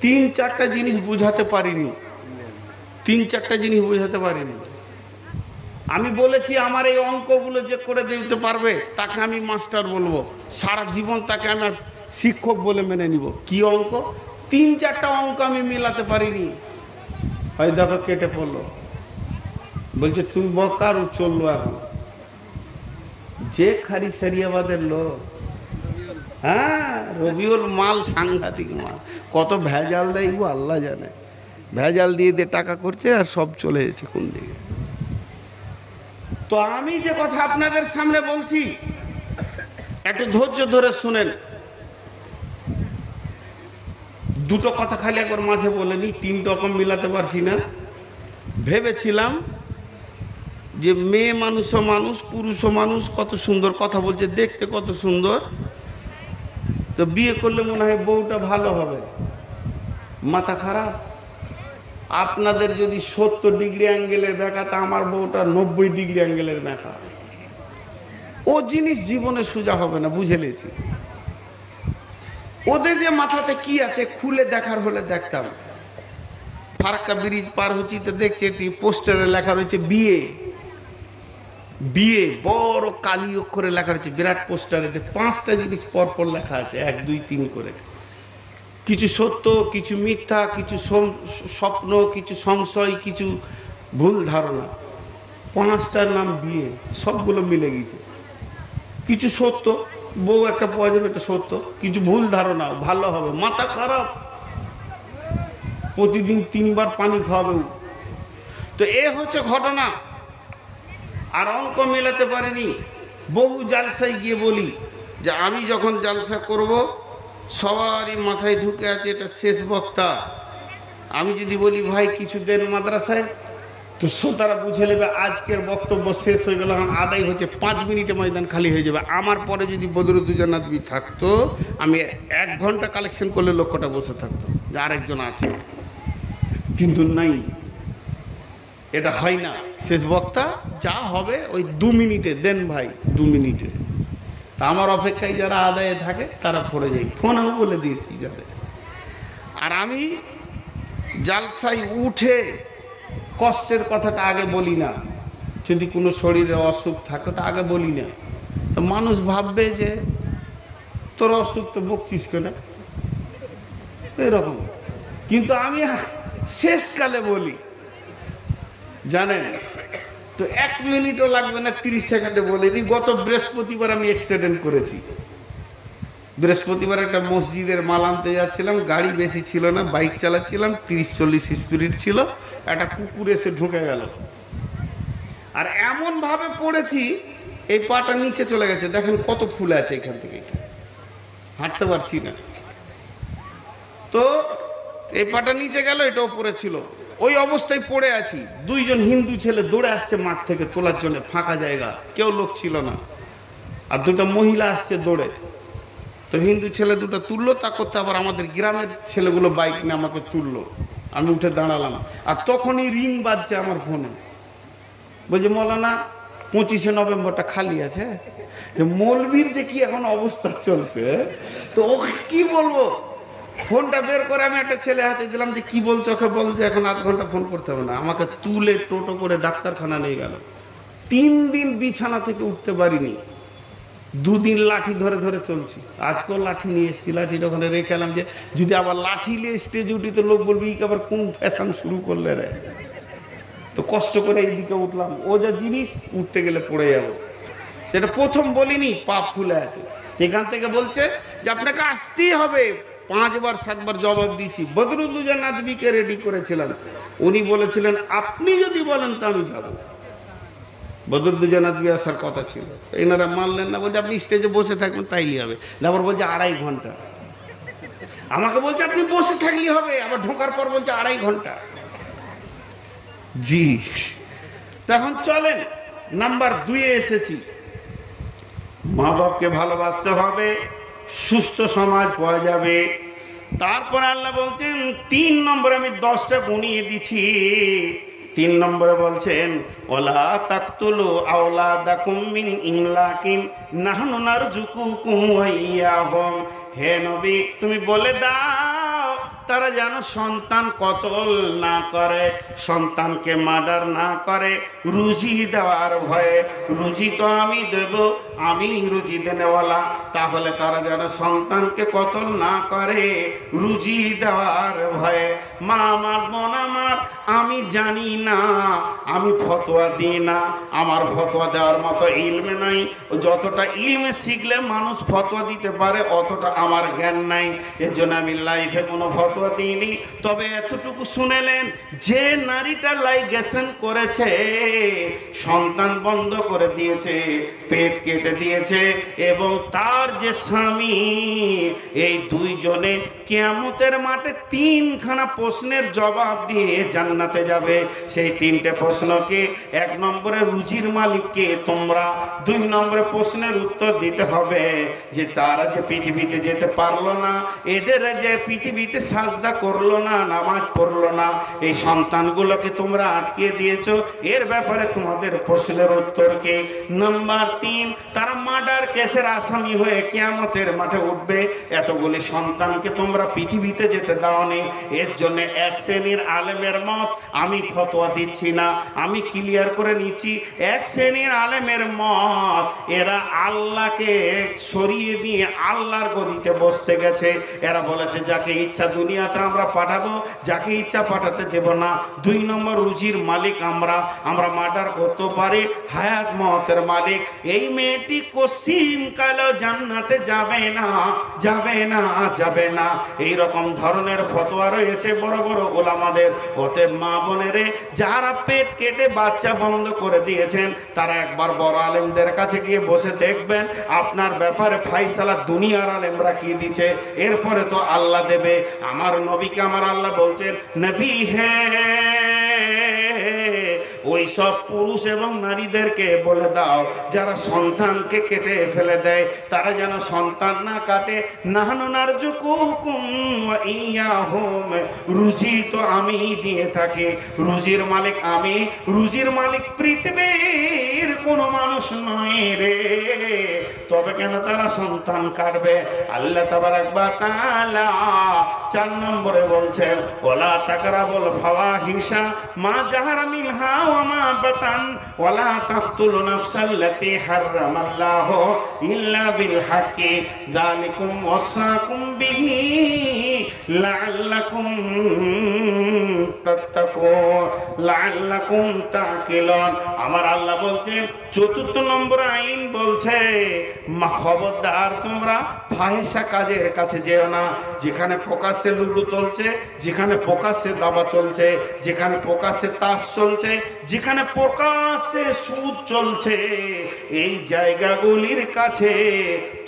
3-4টা জিনিস বুঝাতে পারিনি, 3-4টা জিনিস বুঝাতে পারিনি। আমি বলেছি আমার এই অঙ্কগুলো যে করে দিতে পারবে তাকে আমি মাস্টার বলবো, সারা জীবন তাকে আমার শিক্ষক বলে মেনে নিব। কি অঙ্ক? 3-4টা অঙ্ক আমি মিলাতে পারিনি, হয় দেখো কেটে পড়লো। বলছে তুমি বকার চললো। এখন যে খারি সারিয়াবাদের লোক, হ্যাঁ রবিউল মাল সাংঘাতিক মাল, কত ভেজাল দেয় গো আল্লাহ জানে। ভেজাল দিয়ে দিয়ে টাকা করছে আর সব চলে যাচ্ছে কোন দিকে। তো আমি যে কথা আপনাদের সামনে বলছি একটু ধৈর্য ধরে শুনেন। 2টো কথা খালি একবার মাঝে বলে নি, 3 রকম মিলাতে পারছি না। ভেবেছিলাম যে মেয়ে মানুষও মানুষ, পুরুষও মানুষ, কত সুন্দর কথা বলছে, দেখতে কত সুন্দর, তো বিয়ে করলে মনে হয় বউটা ভালো হবে। মাথা খারাপ। আপনাদের যদি 70 ডিগ্রি অ্যাঙ্গেলের দেখা, তা আমার বউটা 90 ডিগ্রি অ্যাঙ্গেলের দেখা। ও জিনিস জীবনে সোজা হবে না, বুঝে নিয়েছি। ওদের যে মাথাতে কি আছে খুলে দেখার হলে দেখতাম। ফারাক্কা ব্রিজ পার হচ্ছি তো দেখছি একটি পোস্টারে লেখা রয়েছে বিয়ে, বিয়ে বড় কালি অক্ষরে লেখা রয়েছে, বিরাট পোস্টারেতে 5টা জিনিস পরপর লেখা আছে, 1 2 3 করে। কিছু সত্য, কিছু মিথ্যা, কিছু স্বপ্ন, কিছু সংশয়, কিছু ভুল ধারণা। 5টার নাম বিয়ে, সবগুলো মিলে গেছে। কিছু সত্য, বউ একটা পাওয়া যাবে, এটা সত্য। কিছু ভুল ধারণা, ভালো হবে, মাথা খারাপ, প্রতিদিন 3 বার পানি খাওয়াবে। তো এ হচ্ছে ঘটনা। আর অঙ্ক মেলাতে পারিনি। বহু জালসায় গিয়ে বলি যে আমি যখন জালসা করব সবারই মাথায় ঢুকে আছে এটা শেষ বক্তা। আমি যদি বলি ভাই কিছু দেন মাদ্রাসায়, তো শ্রোতারা বুঝে নেবে আজকের বক্তব্য শেষ হয়ে গেল, আদায় হচ্ছে 5 মিনিটে ময়দান খালি হয়ে যাবে। আমার পরে যদি বদরুদ্দোজা নদভী থাকতো, আমি 1 ঘন্টা কালেকশন করলে লক্ষ্যটা বসে থাকতো যে আরেকজন আছে, কিন্তু নাই, এটা হয় না। শেষ বক্তা যা হবে ওই 2 মিনিটে দেন ভাই, 2 মিনিটে। তা আমার অপেক্ষায় যারা আদায়ে থাকে তারা পড়ে যায়, ফোনেও বলে দিয়েছি যাদের। আর আমি জালসায় উঠে কষ্টের কথাটা আগে বলি না, যদি কোনো শরীরে অসুখ থাকে ওটা আগে বলি না, তো মানুষ ভাববে যে তোর অসুখ তো বকছিস কেন, এরকম। কিন্তু আমি শেষকালে বলি, জানেন তো 1 মিনিটও লাগবে না, 30 সেকেন্ডে বলিনি। গত বৃহস্পতিবার আমি অ্যাক্সিডেন্ট করেছি। বৃহস্পতিবার একটা মসজিদের মাল আনতে যাচ্ছিলাম, গাড়ি বেশি ছিল না, বাইক চালাচ্ছিলাম, 30-40 স্পিড ছিল, একটা কুকুর এসে ঢুকে গেল, আর এমনভাবে পড়েছি এই পাটা নিচে চলে গেছে, দেখেন কত ফুলে আছে এখান থেকে, এটা হাঁটতে পারছি না। তো এই পাটা নিচে গেল, এটা ওপরে ছিল, ওই অবস্থায় পড়ে আছি। 2 জন হিন্দু ছেলে দৌড়ে আসছে মাঠ থেকে তোলার জন্য, ফাঁকা জায়গা, কেউ লোক ছিল না, আর 2টা মহিলা আসছে দৌড়ে। তো হিন্দু ছেলে 2টা তুললো, তা করতে আবার আমাদের গ্রামের ছেলেগুলো বাইক নিয়ে আমাকে তুললো, আমি উঠে দাঁড়ালাম। আর তখনই রিং বাজছে আমার ফোনে, বলছে মৌলানা 25শে নভেম্বরটা খালি আছে। মৌলবীর যে কি এখন অবস্থা চলছে, তো ওকে কি বলবো, ফোনটা বের করে আমি একটা ছেলে হাতে দিলাম যে কি বলছো, ওকে বলছে এখন 8 ঘন্টা ফোন করতে হবে না। আমাকে তুলে টোটো করে ডাক্তারখানা নিয়ে গেল। 3 দিন বিছানা থেকে উঠতে পারিনি, 2 দিন লাঠি ধরে ধরে চলছি। আজকেও লাঠি নিয়ে এসেছি, লাঠিটা ওখানে রেখে এলাম, যে যদি আবার লাঠি নিয়ে স্টেজে উঠি তো লোক বলবি আবার কোন ফ্যাশন শুরু করলে রে। তো কষ্ট করে এইদিকে উঠলাম, ও যা জিনিস উঠতে গেলে পড়ে যাবো। সেটা প্রথম বলিনি, পা ফুলে আছে। এখান থেকে বলছে যে আপনাকে আসতেই হবে। 5বার 7বার জবাব দিয়েছি। বদরুদ্দোজা নদভীকে রেডি করেছিলেন, উনি বলেছিলেন আপনি যদি বলেন তো আমি যাবো। বদরুদ্দোজা নদভী আসার কথা ছিল, এনারা মানলেন না, বলছে আপনি স্টেজে বসে থাকবেন তাইলে হবে। তারপর বলছে 2.5 ঘন্টা, আমাকে বলছে আপনি বসে থাকলেই হবে, আবার ঢোকার পর বলছে 2.5 ঘন্টা। জি, এখন চলেন নাম্বার 2-এ এসেছি। মা বাপকে ভালোবাসতে হবে, সুস্থ সমাজ পাওয়া যাবে। তারপর আল্লাহ বলছেন 3 নম্বরে, আমি 10টা গুনিয়ে দিছি। 3 নম্বরে বলছেন ওয়ালা তাকতুলু আওলাদাকুম মিন ইমলাকিন নাহনু নারযুকুকুম ওয়া ইয়াহুম। হে নবী তুমি বলে দাও তারা যেন সন্তান কতল না করে, সন্তানকে মার্ডার না করে, রুজি দেওয়ার ভয়ে। রুজি তো আমি দেব, আমি রুজি দেনেওয়ালা, তাহলে তারা যেন সন্তানকে কতল না করে রুজি দেওয়ার ভয়ে। মা আমার, বোন আমার, আমি জানি না, আমি ফতোয়া দিই না, আমার ফতোয়া দেওয়ার মতো ইলমে নাই। যতটা ইলমে শিখলে মানুষ ফতোয়া দিতে পারে অতটা আমার জ্ঞান নাই, এর জন্য আমি লাইফে কোনো ফতোয়া দিইনি। তবে এতটুকু শুনেলেন, যে নারীটা লাইগেশন করেছে, সন্তান বন্ধ করে দিয়েছে, পেট কেটে দিয়েছে, এবং তার যে স্বামী, এই 2 জনে কিয়ামতের মাঠে 3খানা প্রশ্নের জবাব দিয়ে জান্নাতে যাবে। সেই 3টে প্রশ্নকে, 1 নম্বরে রুজির মালিককে তোমরা, 2 নম্বরে প্রশ্নের উত্তর দিতে হবে যে তারা যে পৃথিবীতে যেতে পারলো না, এদের যে পৃথিবীতে সাজদা করলো না, নামাজ পড়লো না, এই সন্তানগুলোকে তোমরা আটকে দিয়েছো, এর ব্যাপারে তোমাদের প্রশ্নের উত্তর কি? নাম্বার 3, তারা মার্ডার কেসের আসামি হয়ে কিয়ামতের মাঠে উঠবে। এতগুলি সন্তানকে তোমরা পৃথিবীতে যেতে দাওনি, এর জন্য 1 শ্রেণীর আলেমের মত আমি ফতোয়া দিচ্ছি না, আমি ক্লিয়ার করে নিচ্ছি। 1 শ্রেণীর আলেমের মত, এরা আল্লাহকে সরিয়ে দিয়ে আল্লাহর গদিতে বসতে গেছে। এরা বলেছে যাকে ইচ্ছা দুনিয়াতে আমরা পাঠাবো, যাকে ইচ্ছা পাঠাতে দেব না। 2 নম্বর, রুজির মালিক আমরা মার্ডার করতে পারি, হায়াত মতের মালিক। এই মেয়েটি কসিম কালো জান্নাতে যাবে না, যাবে না, যাবে না। এই রকম ধরনের ফতোয়া রয়েছে বড় বড় ওলামাদের। অতএব মা বোনেরে, যারা পেট কেটে বাচ্চা বন্ধ করে দিয়েছেন, তারা একবার বড় আলেমদের কাছে গিয়ে বসে দেখবেন আপনার ব্যাপারে ফাইসালা দুনিয়ার আলেমরা কি দিচ্ছে, এরপরে তো আল্লাহ দেবে। আমার নবীকে আমার আল্লাহ বলছেন, নবী হে ওই সব পুরুষ এবং নারীদেরকে বলে দাও যারা সন্তানকে কেটে ফেলে দেয় তারা যেন সন্তান না কাটে। নাহনু নারযুকুকুম ওয়া ইয়াহুম, রুজি তো আমি দিয়ে থাকি, রুজির মালিক আমি, রুজির মালিক পৃথিবীর কোনো মানুষ নয় রে। তবে কেন তারা সন্তান কাটবে? আল্লাহ তাবারাক ওয়া তাআলা 4 নম্বরে বলছেন ওয়ালা তাকরাবুল ফাওয়াহিশা মা জাহারা মিনহা ওয়া মা বাতান ওয়ালা তাকতুলু নাফসাল্লাতী হারামাল্লাহু ইল্লা বিল হাক্কি যালিকুম ওয়াসাকুম বিহি লাআল্লাকুম তাত্তাকুন লাআল্লাকুম তাকিলুন। আমার আল্লাহ বলছেন 4 নম্বর আইন বলছে খবরদার তোমরা ফাহিশা কাজের কাছে যেও না। যেখানে প্রকাশ্যে লুডু চলছে, যেখানে প্রকাশ্যে দাবা চলছে, যেখানে প্রকাশ্যে তাস চলছে, যেখানে প্রকাশ্যে সুদ চলছে, এই জায়গাগুলির কাছে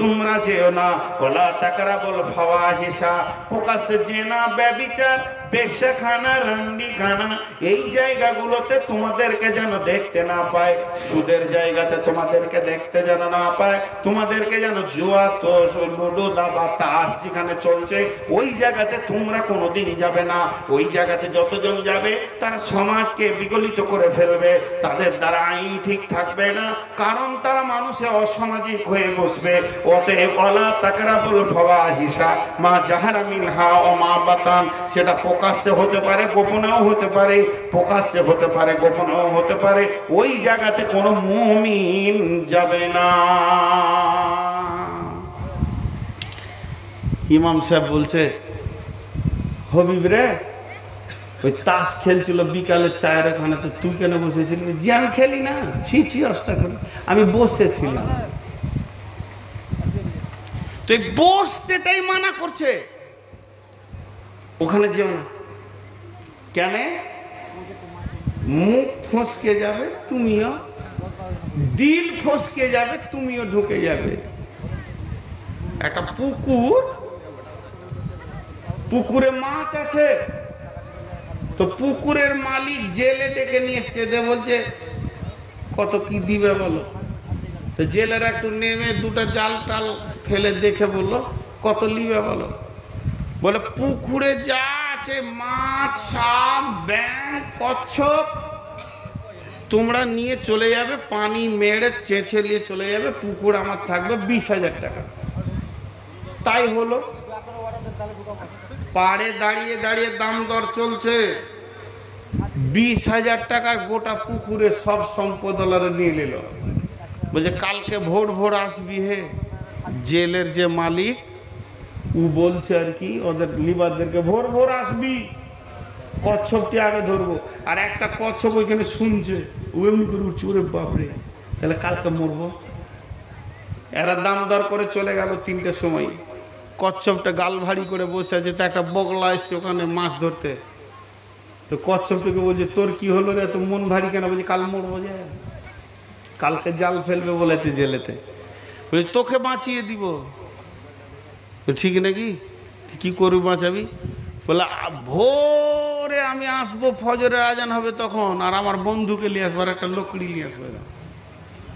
তোমরা যেও না। ওয়ালা তাকরাবুল ফাওয়াহিশা, প্রকাশ্যে জেনা, ব্যভিচার, বেশ্যাখানা, রান্ডিখানা, এই জায়গাগুলোতে তোমাদেরকে যেন দেখতে না পায়। সুদের জায়গাতে তোমাদেরকে দেখতে যেন না পায়। তোমাদেরকে যেন জুয়া, তো লুডো, দাবা, তাস যেখানে চলছে ওই জায়গাতে তোমরা কোনোদিনই যাবে না। ওই জায়গাতে যতজন যাবে তারা সমাজকে বিগলিত করে ফেলবে, তাদের দ্বারা আইন ঠিক থাকবে না, কারণ তারা মানুষে অসামাজিক হয়ে বসবে। অতএব ওয়ালা তাকরাবুল ফাওয়াহিশা মা জাহারা মিনহা ওয়া মা বাতান, সেটা প্রকাশ্যে হতে পারে, গোপনেও হতে পারে, প্রকাশ্যে হতে পারে, গোপনেও হতে পারে, ওই জায়গাতে কোনো মুমিন যাবে না। ইমাম সাহেব বলছে হবিব রে, ওই তাস খেলছিল বিকালে চায়ের ওখানে, তো তুই কেন বসেছিলি? যে আমি খেলি না, ছি অস্তা করে, আমি বসেছিলাম। তো এই বসতেটাই মানা করছে, ওখানে যেও না। কেন? মুখ ফসকে যাবে তুমিও, দিল ফসকে যাবে তুমিও, ঢুকে যাবে। একটা পুকুরে মাছ আছে, তো পুকুরের মালিক জেলে ডেকে নিয়ে এসছে, বলছে কত কি দিবে বলো। তো জেলেরা একটু নেমে 2টা জাল টাল ফেলে দেখে বললো কত লিবে বলো। বলে পুকুরে যা আছে মাছ, সাপ, ব্যাঙ, কচ্ছপ, তোমরা নিয়ে চলে যাবে, পানি মেরে চেঁচে নিয়ে চলে যাবে, পুকুর আমার থাকবে 20,000 টাকা। তাই হলো, পাড়ে দাঁড়িয়ে দাঁড়িয়ে দাম দর চলছে। 20,000 টাকার গোটা পুকুরে সব সম্পদ নিয়ে নিল। বলছে কালকে ভোর আসবি হে। জেলের যে মালিক ও বলছে আর কি ওদের লিবারদেরকে ভোর আসবি, কচ্ছপটি আগে ধরবো। আর একটা কচ্ছপ ওইখানে শুনছে, ও এমনি করে উঠছে, ওরে বাপরে তাহলে কালকে মরবো। এরা দাম দর করে চলে গেল 3টের সময়। কচ্ছপটা গাল ভারী করে বসে আছে, তো একটা বগলা এসছে ওখানে মাছ ধরতে। তো কচ্ছপটাকে বলছে তোর কি হলো রে, তো মন ভারী কেন? বলছে কাল মরবো, যে কালকে জাল ফেলবে বলেছে জেলেতে। বলছে তোকে বাঁচিয়ে দিব। তো ঠিক নাকি, কি করবি বাঁচাবি? বলে ভোরে আমি আসবো, ফজরের আজান হবে তখন, আর আমার বন্ধুকে নিয়ে আসবো, আর একটা লকড়ি নিয়ে আসবো।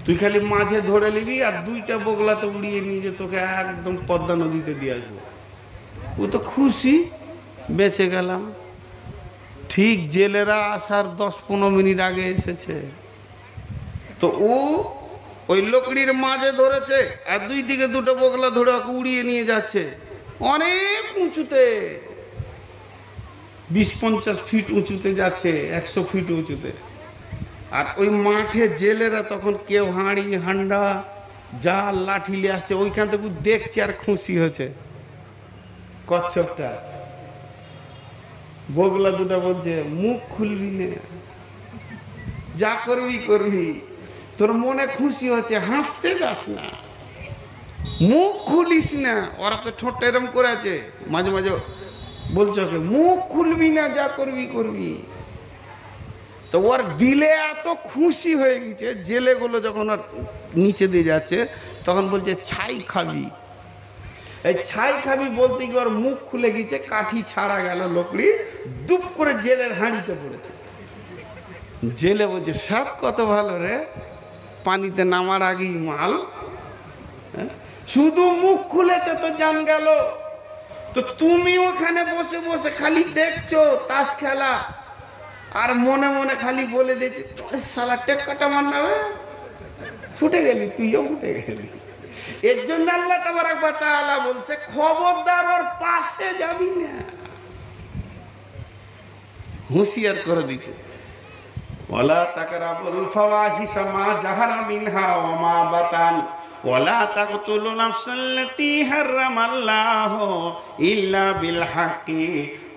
তুই খালি মাঝে ধরে নিবি, আর 2টা বগলাতে উড়িয়ে নিয়ে যে তোকে একদম পদ্মা নদীতে দিয়ে আসবো। ও তো খুশি, বেঁচে গেলাম। ঠিক জেলেরা আসার 10-15 মিনিট আগে এসেছে। তো ও ওই লকড়ির মাঝে ধরেছে, আর 2 দিকে 2টা বগলা ধরে ওকে উড়িয়ে নিয়ে যাচ্ছে অনেক উঁচুতে, 20-50 ফিট উঁচুতে যাচ্ছে, 100 ফিট উঁচুতে। আর ওই মাঠে জেলেরা তখন কেউ হাঁড়ি, হান্ডা, জাল, লাঠি নিয়ে আসছে, ওইখান থেকে দেখছে আর খুশি হয়েছে। কচ্ছপটা বগলা 2টা বলছে মুখ খুলবি না, যা করবি, তোর মনে খুশি হচ্ছে, হাসতে যাস না, মুখ খুলিস না। ওরা তো ঠোঁটটা এরম করে আছে, মাঝে মাঝে বলছে ওকে মুখ খুলবি না, যা করবি। তো ওর দিলে এত খুশি হয়ে গেছে, জেলেগুলো যখন আর নিচে দিয়ে যাচ্ছে তখন বলছে ছাই খাবি। এই ছাই খাবি বলতে গিয়ে ওর মুখ খুলে গেছে, কাঠি ছাড়া গেল, লকড়ি দুপ করে জেলের হাঁড়িতে পড়েছে। জেলে বলছে স্বাদ কত ভালো রে, পানিতে নামার আগেই মাল। শুধু মুখ খুলেছে তো জান গেল। তো তুমি ওখানে বসে বসে খালি দেখছো তাস খেলা, আর মনে মনে খালি বলে দিয়েছে শালা টেক্কাটা মার নাবে, ফুটে গেলি, তুইও ফুটে গেলি। এর জন্য আল্লাহ তাবারক ওয়া তাআলা বলছে খবরদার ওর পাশে যাবি না, হুঁশিয়ার করে দিচ্ছে। ওয়ালা তাকরাবুল ফাওয়াহিশা মা জাহারা মিনহা ওয়া মা বাতান ওয়ালা তাকতুলু নাফসাল্লাতী হারামাল্লাহু ইল্লা বিল হাক্কি।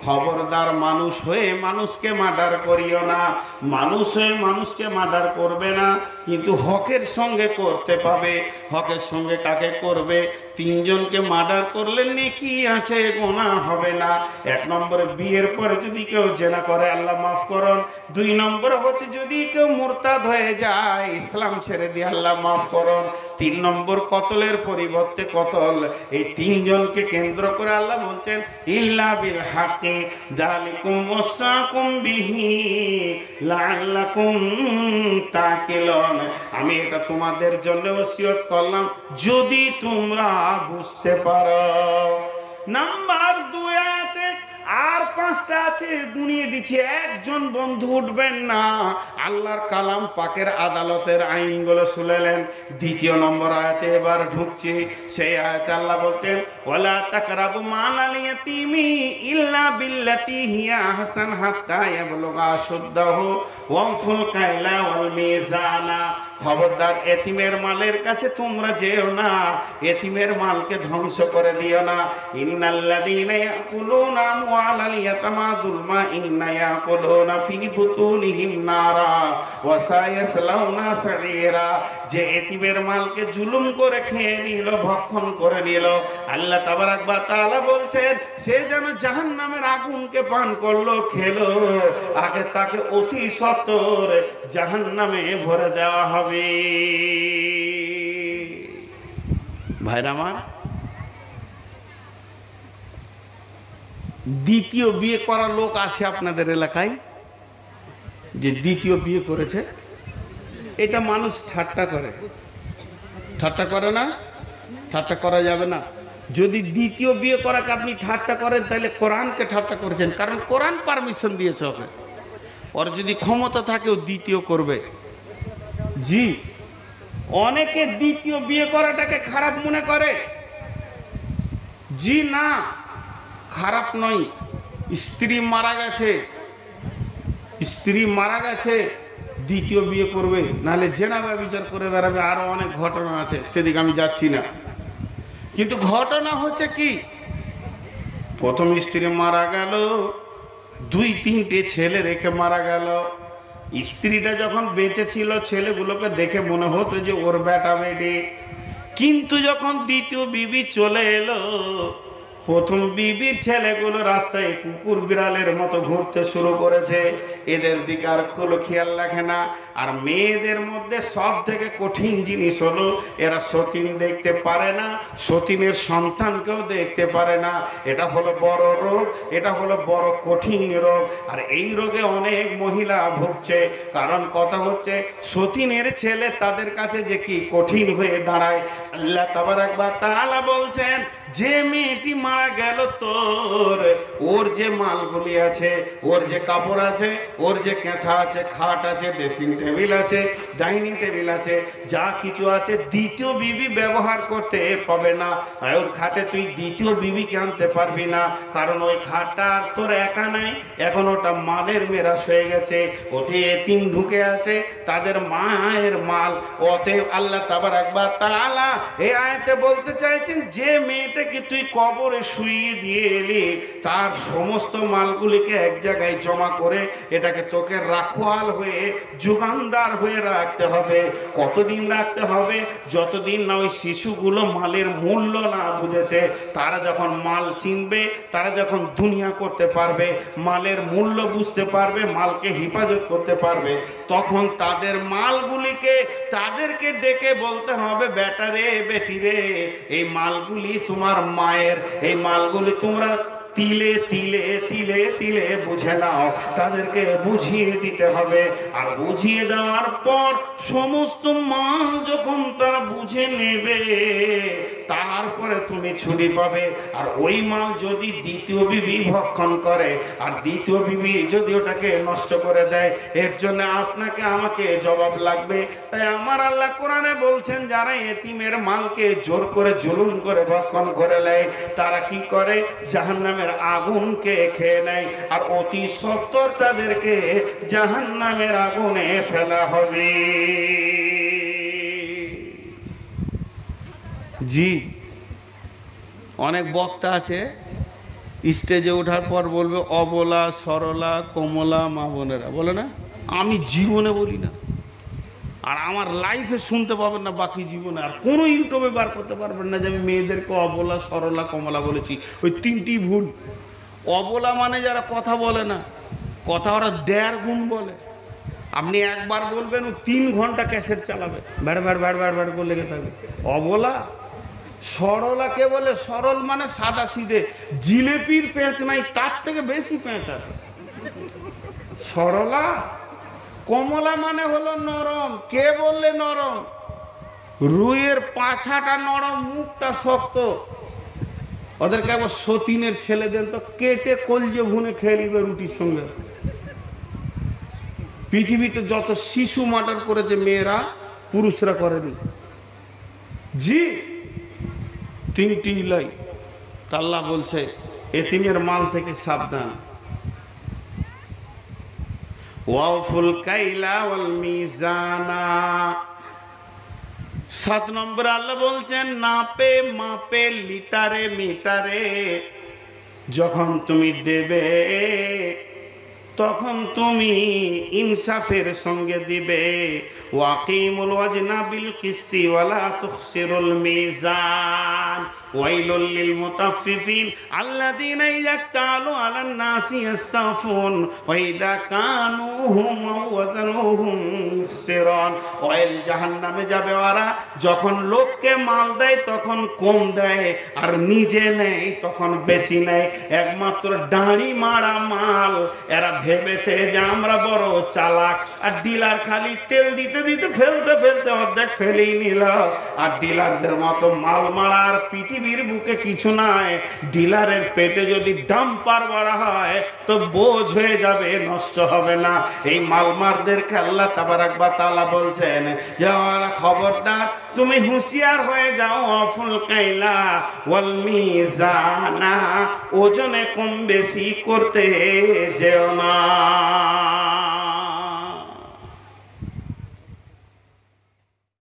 খবরদার মানুষ হয়ে মানুষকে মার্ডার করিও না, মানুষ হয়ে মানুষকে মার্ডার করবে না, কিন্তু হকের সঙ্গে করতে পাবে। হকের সঙ্গে কাকে করবে? তিনজনকে মার্ডার করলে নেকি আছে, গোনা হবে না। এক নম্বরে বিয়ের পরে যদি কেউ জেনা করে আল্লাহ মাফ করুন। দুই নম্বরে হচ্ছে যদি কেউ মুরতাদ হয়ে যায়, ইসলাম ছেড়ে দিয়ে আল্লাহ মাফ করুন। তিন নম্বর কতলের পরিবর্তে কতল। এই তিনজনকে কেন্দ্র করে আল্লাহ বলছেন ইল্লা বিল হাক্কি যালিকুম ওয়াসাকুম বিহি লাআল্লাকুম তাকিলুন। আমি এটা তোমাদের জন্য ওসিয়ত করলাম যদি তোমরা বুঝতে পারো। নাম্বার 2 আয়াতে আর 5টা আছে, গুনিয়ে দিচ্ছি। একজন বন্ধু উঠবেন না, আল্লাহর কালাম পাকের আদালতের আইনগুলো শুনেলেন। দ্বিতীয় নম্বর আয়াতে এবার ঢুকছি। সেই আয়াতে আল্লাহ বলছেন ওয়ালা তাকরাবু মালাল ইয়াতীমি ইল্লা বিল্লাতী হিয়া আহসান হাত্তা ইয়াবলুগা আশুদ্দাহু ওয়াফুল কাইলা ওয়াল মিজানা। খবরদার এতিমের মালের কাছে তোমরা যেও না, এতিমের মালকে ধ্বংস করে দিও না। ইন্নাল্লাযীনা ইয়াকুলুনা আমওয়ালাল ইয়াতামা যুলমা ইন্না ইয়াকুলুনা ফী বুতুনিহিম নারা ওয়া সায়াসলাউনা সাঈরা। যে এতিমের মালকে জুলুম করে খেয়ে নিল, ভক্ষণ করে নিল, আল্লাহ তাবারক ওয়া তাআলা বলছেন সে যেন জাহান্নামের আগুনকে পান করলো, খেলো, আগে তাকে অতি সত্বর জাহান্নামে ভরে দেওয়া হবে। ভাইরা আমার, দ্বিতীয় বিয়ে করা লোক আছে আপনাদের এলাকায় যে দ্বিতীয় বিয়ে করেছে? এটা মানুষ ঠাট্টা করে, ঠাট্টা করে না? ঠাট্টা করা যাবে না। যদি দ্বিতীয় বিয়ে করাকে আপনি ঠাট্টা করেন তাহলে কোরআনকে ঠাট্টা করেছেন, কারণ কোরআন পারমিশন দিয়েছে ওকে। ওর যদি ক্ষমতা থাকে ও দ্বিতীয় করবে। জি, অনেকে দ্বিতীয় বিয়ে করাটাকে খারাপ মনে করে। জি না, খারাপ নয়। স্ত্রী মারা গেছে, স্ত্রী মারা গেছে, দ্বিতীয় বিয়ে করবে, নাহলে জেনা ব্যভিচার করে বেড়াবে। আরো অনেক ঘটনা আছে, সেদিকে আমি যাচ্ছি না। কিন্তু ঘটনা হচ্ছে কি, প্রথম স্ত্রী মারা গেল, 2-3টে ছেলে রেখে মারা গেল। স্ত্রীটা যখন বেঁচে ছিল ছেলেগুলোকে দেখে মনে হতো যে ওর বেটা বেটি, কিন্তু যখন দ্বিতীয় বিবি চলে এলো, প্রথম বিবির ছেলেগুলো রাস্তায় কুকুর বিড়ালের মতো ঘুরতে শুরু করেছে, এদের দিকে আর খেয়াল রাখে না। আর মেয়েদের মধ্যে সব থেকে কঠিন জিনিস হলো এরা সতীন দেখতে পারে না, সতীনের সন্তানকেও দেখতে পারে না। এটা হলো বড় রোগ, এটা হলো বড় কঠিন রোগ। আর এই রোগে অনেক মহিলা ভুগছে, কারণ কথা হচ্ছে সতীনের ছেলে তাদের কাছে যে কি কঠিন হয়ে দাঁড়ায়। আল্লাহ তাবারক ওয়া তাআলা বলছেন যে মেয়েটি মারা গেল তোর, ওর যে মালগুলি আছে, ওর যে কাপড় আছে, ওর যে কেথা আছে, খাট আছে, ড্রেসিং টেবিল আছে, ডাইনিং টেবিল আছে, যা কিছু আছে দ্বিতীয় বিবি ব্যবহার করতে পাবে না। আর ওর খাটে তুই দ্বিতীয় বিবিকে আনতে পারবি না, কারণ ওই খাটটা তোর একা নাই, এখন ওটা মালের মেরাজ হয়ে গেছে, ওতে এতিম ঢুকে আছে, তাদের মায়ের মাল। অতএব আল্লাহ তাবারক ওয়া তাআলা এই আয়াতে বলতে চাইছেন যে মেয়েটাকে তুই কবরে শুইয়ে দিয়ে এলি, তার সমস্ত মালগুলিকে এক জায়গায় জমা করে এটাকে তোকে রাখোয়াল হয়ে, যোগানদার হয়ে রাখতে হবে। কতদিন রাখতে হবে? যতদিন না ওই শিশুগুলো মালের মূল্য না বুঝেছে। তারা যখন মাল চিনবে, তারা যখন দুনিয়া করতে পারবে, মালের মূল্য বুঝতে পারবে, মালকে হেফাজত করতে পারবে, তখন তাদের মালগুলিকে তাদেরকে ডেকে বলতে হবে বেটা রে, বেটি রে, এই মালগুলি তোমার মায়ের, এই মালগুলি তোমরা তিলে তিলে তিলে তিলে বুঝে নাও, তাদেরকে বুঝিয়ে দিতে হবে। আর বুঝিয়ে দেওয়ার পর সমস্ত মাল যখন তারা বুঝে নেবে, তারপরে তুমি ছুটি পাবে। আর ওই মাল যদি দ্বিতীয় বিবি ভক্ষণ করে, আর দ্বিতীয় বিবি যদি ওটাকে নষ্ট করে দেয়, এর জন্য আপনাকে আমাকে জবাব লাগবে। তাই আমার আল্লাহ কোরআনে বলছেন, যারা এতিমের মালকে জোর করে জুলুম করে ভক্ষণ করে নেয়, তারা কি করে? জাহান্নামের আগুনকে খেয়ে নেয়। আর অতি সত্বর তাদেরকে জাহান্নামের আগুনে ফেলা হবে। জি, অনেক বক্তা আছে স্টেজে ওঠার পর বলবে অবলা সরলা কমলা মা বোনেরা, বলে না? আমি জীবনে বলি না, আর আমার লাইফে শুনতে পাবেন না বাকি জীবনে, আর কোনো ইউটিউবে বার করতে পারবেন না যে আমি মেয়েদেরকে অবলা সরলা কমলা বলেছি। ওই তিনটি ভুল। অবলা মানে যারা কথা বলে না, কথা ওরা 1.5 গুণ বলে। আপনি একবার বলবেন, ও 3 ঘন্টা ক্যাসেট চালাবে, ব্যাড় ব্যাড় ব্যাড় ব্যাড় ব্যাড় করে লেগে থাকবে। অবলা। সরলা কে বলে? সরল মানে সাদা সিধে, জিলেপির পেঁচ নাই, তার থেকে বেশি পেঁচ আছে সরলা। কমলা মানে হলো নরম। কে বললে নরম? রুইয়ের পাছাটা নরম, মুখটা শক্ত। ওদেরকে আবার সতীনের ছেলে দেন তো, কেটে কলজে ভুনে খেয়ে নিবে রুটির সঙ্গে। পৃথিবীতে যত শিশু মার্ডার করেছে মেয়েরা, পুরুষরা করেনি। জি, 3টি লাই। আল্লাহ বলছে এতিমের মাল থেকে সাবধান। ওয়াফুল কাইলা ওয়াল মিজানা। 7 নম্বর আল্লাহ বলছেন, নাপে মাপে লিটারে মিটারে যখন তুমি দেবে, তখন তুমি ইনসাফের সঙ্গে দিবে। ওয়াকিমুল ওয়াজনা বিল কিসতি ওয়ালা তুখসিরুল মিজান ওয়াইলুল লিল মুতাফফিফিন আল্লাযীনা ইযা ইক্তালু আলান নাসি ইস্তাফুন ওয়া ইযা কানুহুম ওয়া ওয়াজানুহুম ইখসিরান। ওয়াইল জাহান্নামে যাবে ওরা, যখন লোককে মাল দেয় তখন কম দেয়, আর নিজে নেয় তখন বেশি নেয়। একমাত্র দাঁড়ি মারা মাল। এরা ভেবেছে যে আমরা বড় চালাক, আর ডিলার খালি তেল দিতে দিতে ফেলতে ফেলতে অর্ধেক ফেলেই নিল। আর ডিলারদের মতো মাল মারার পৃথিবীর বুকে কিছু নাই। ডিলারের পেটে যদি ডাম্পার ভরা হয় তো বোঝ হয়ে যাবে, নষ্ট হবে না। এই মালমারদেরকে আল্লাহ তাবারাক ওয়া তাআলা বলছেন যে খবরদার, তুমি হুঁশিয়ার হয়ে যাও। আফুল কাইলা ওয়াল মিজানা, ওজনে কম বেশি করতে যেও না।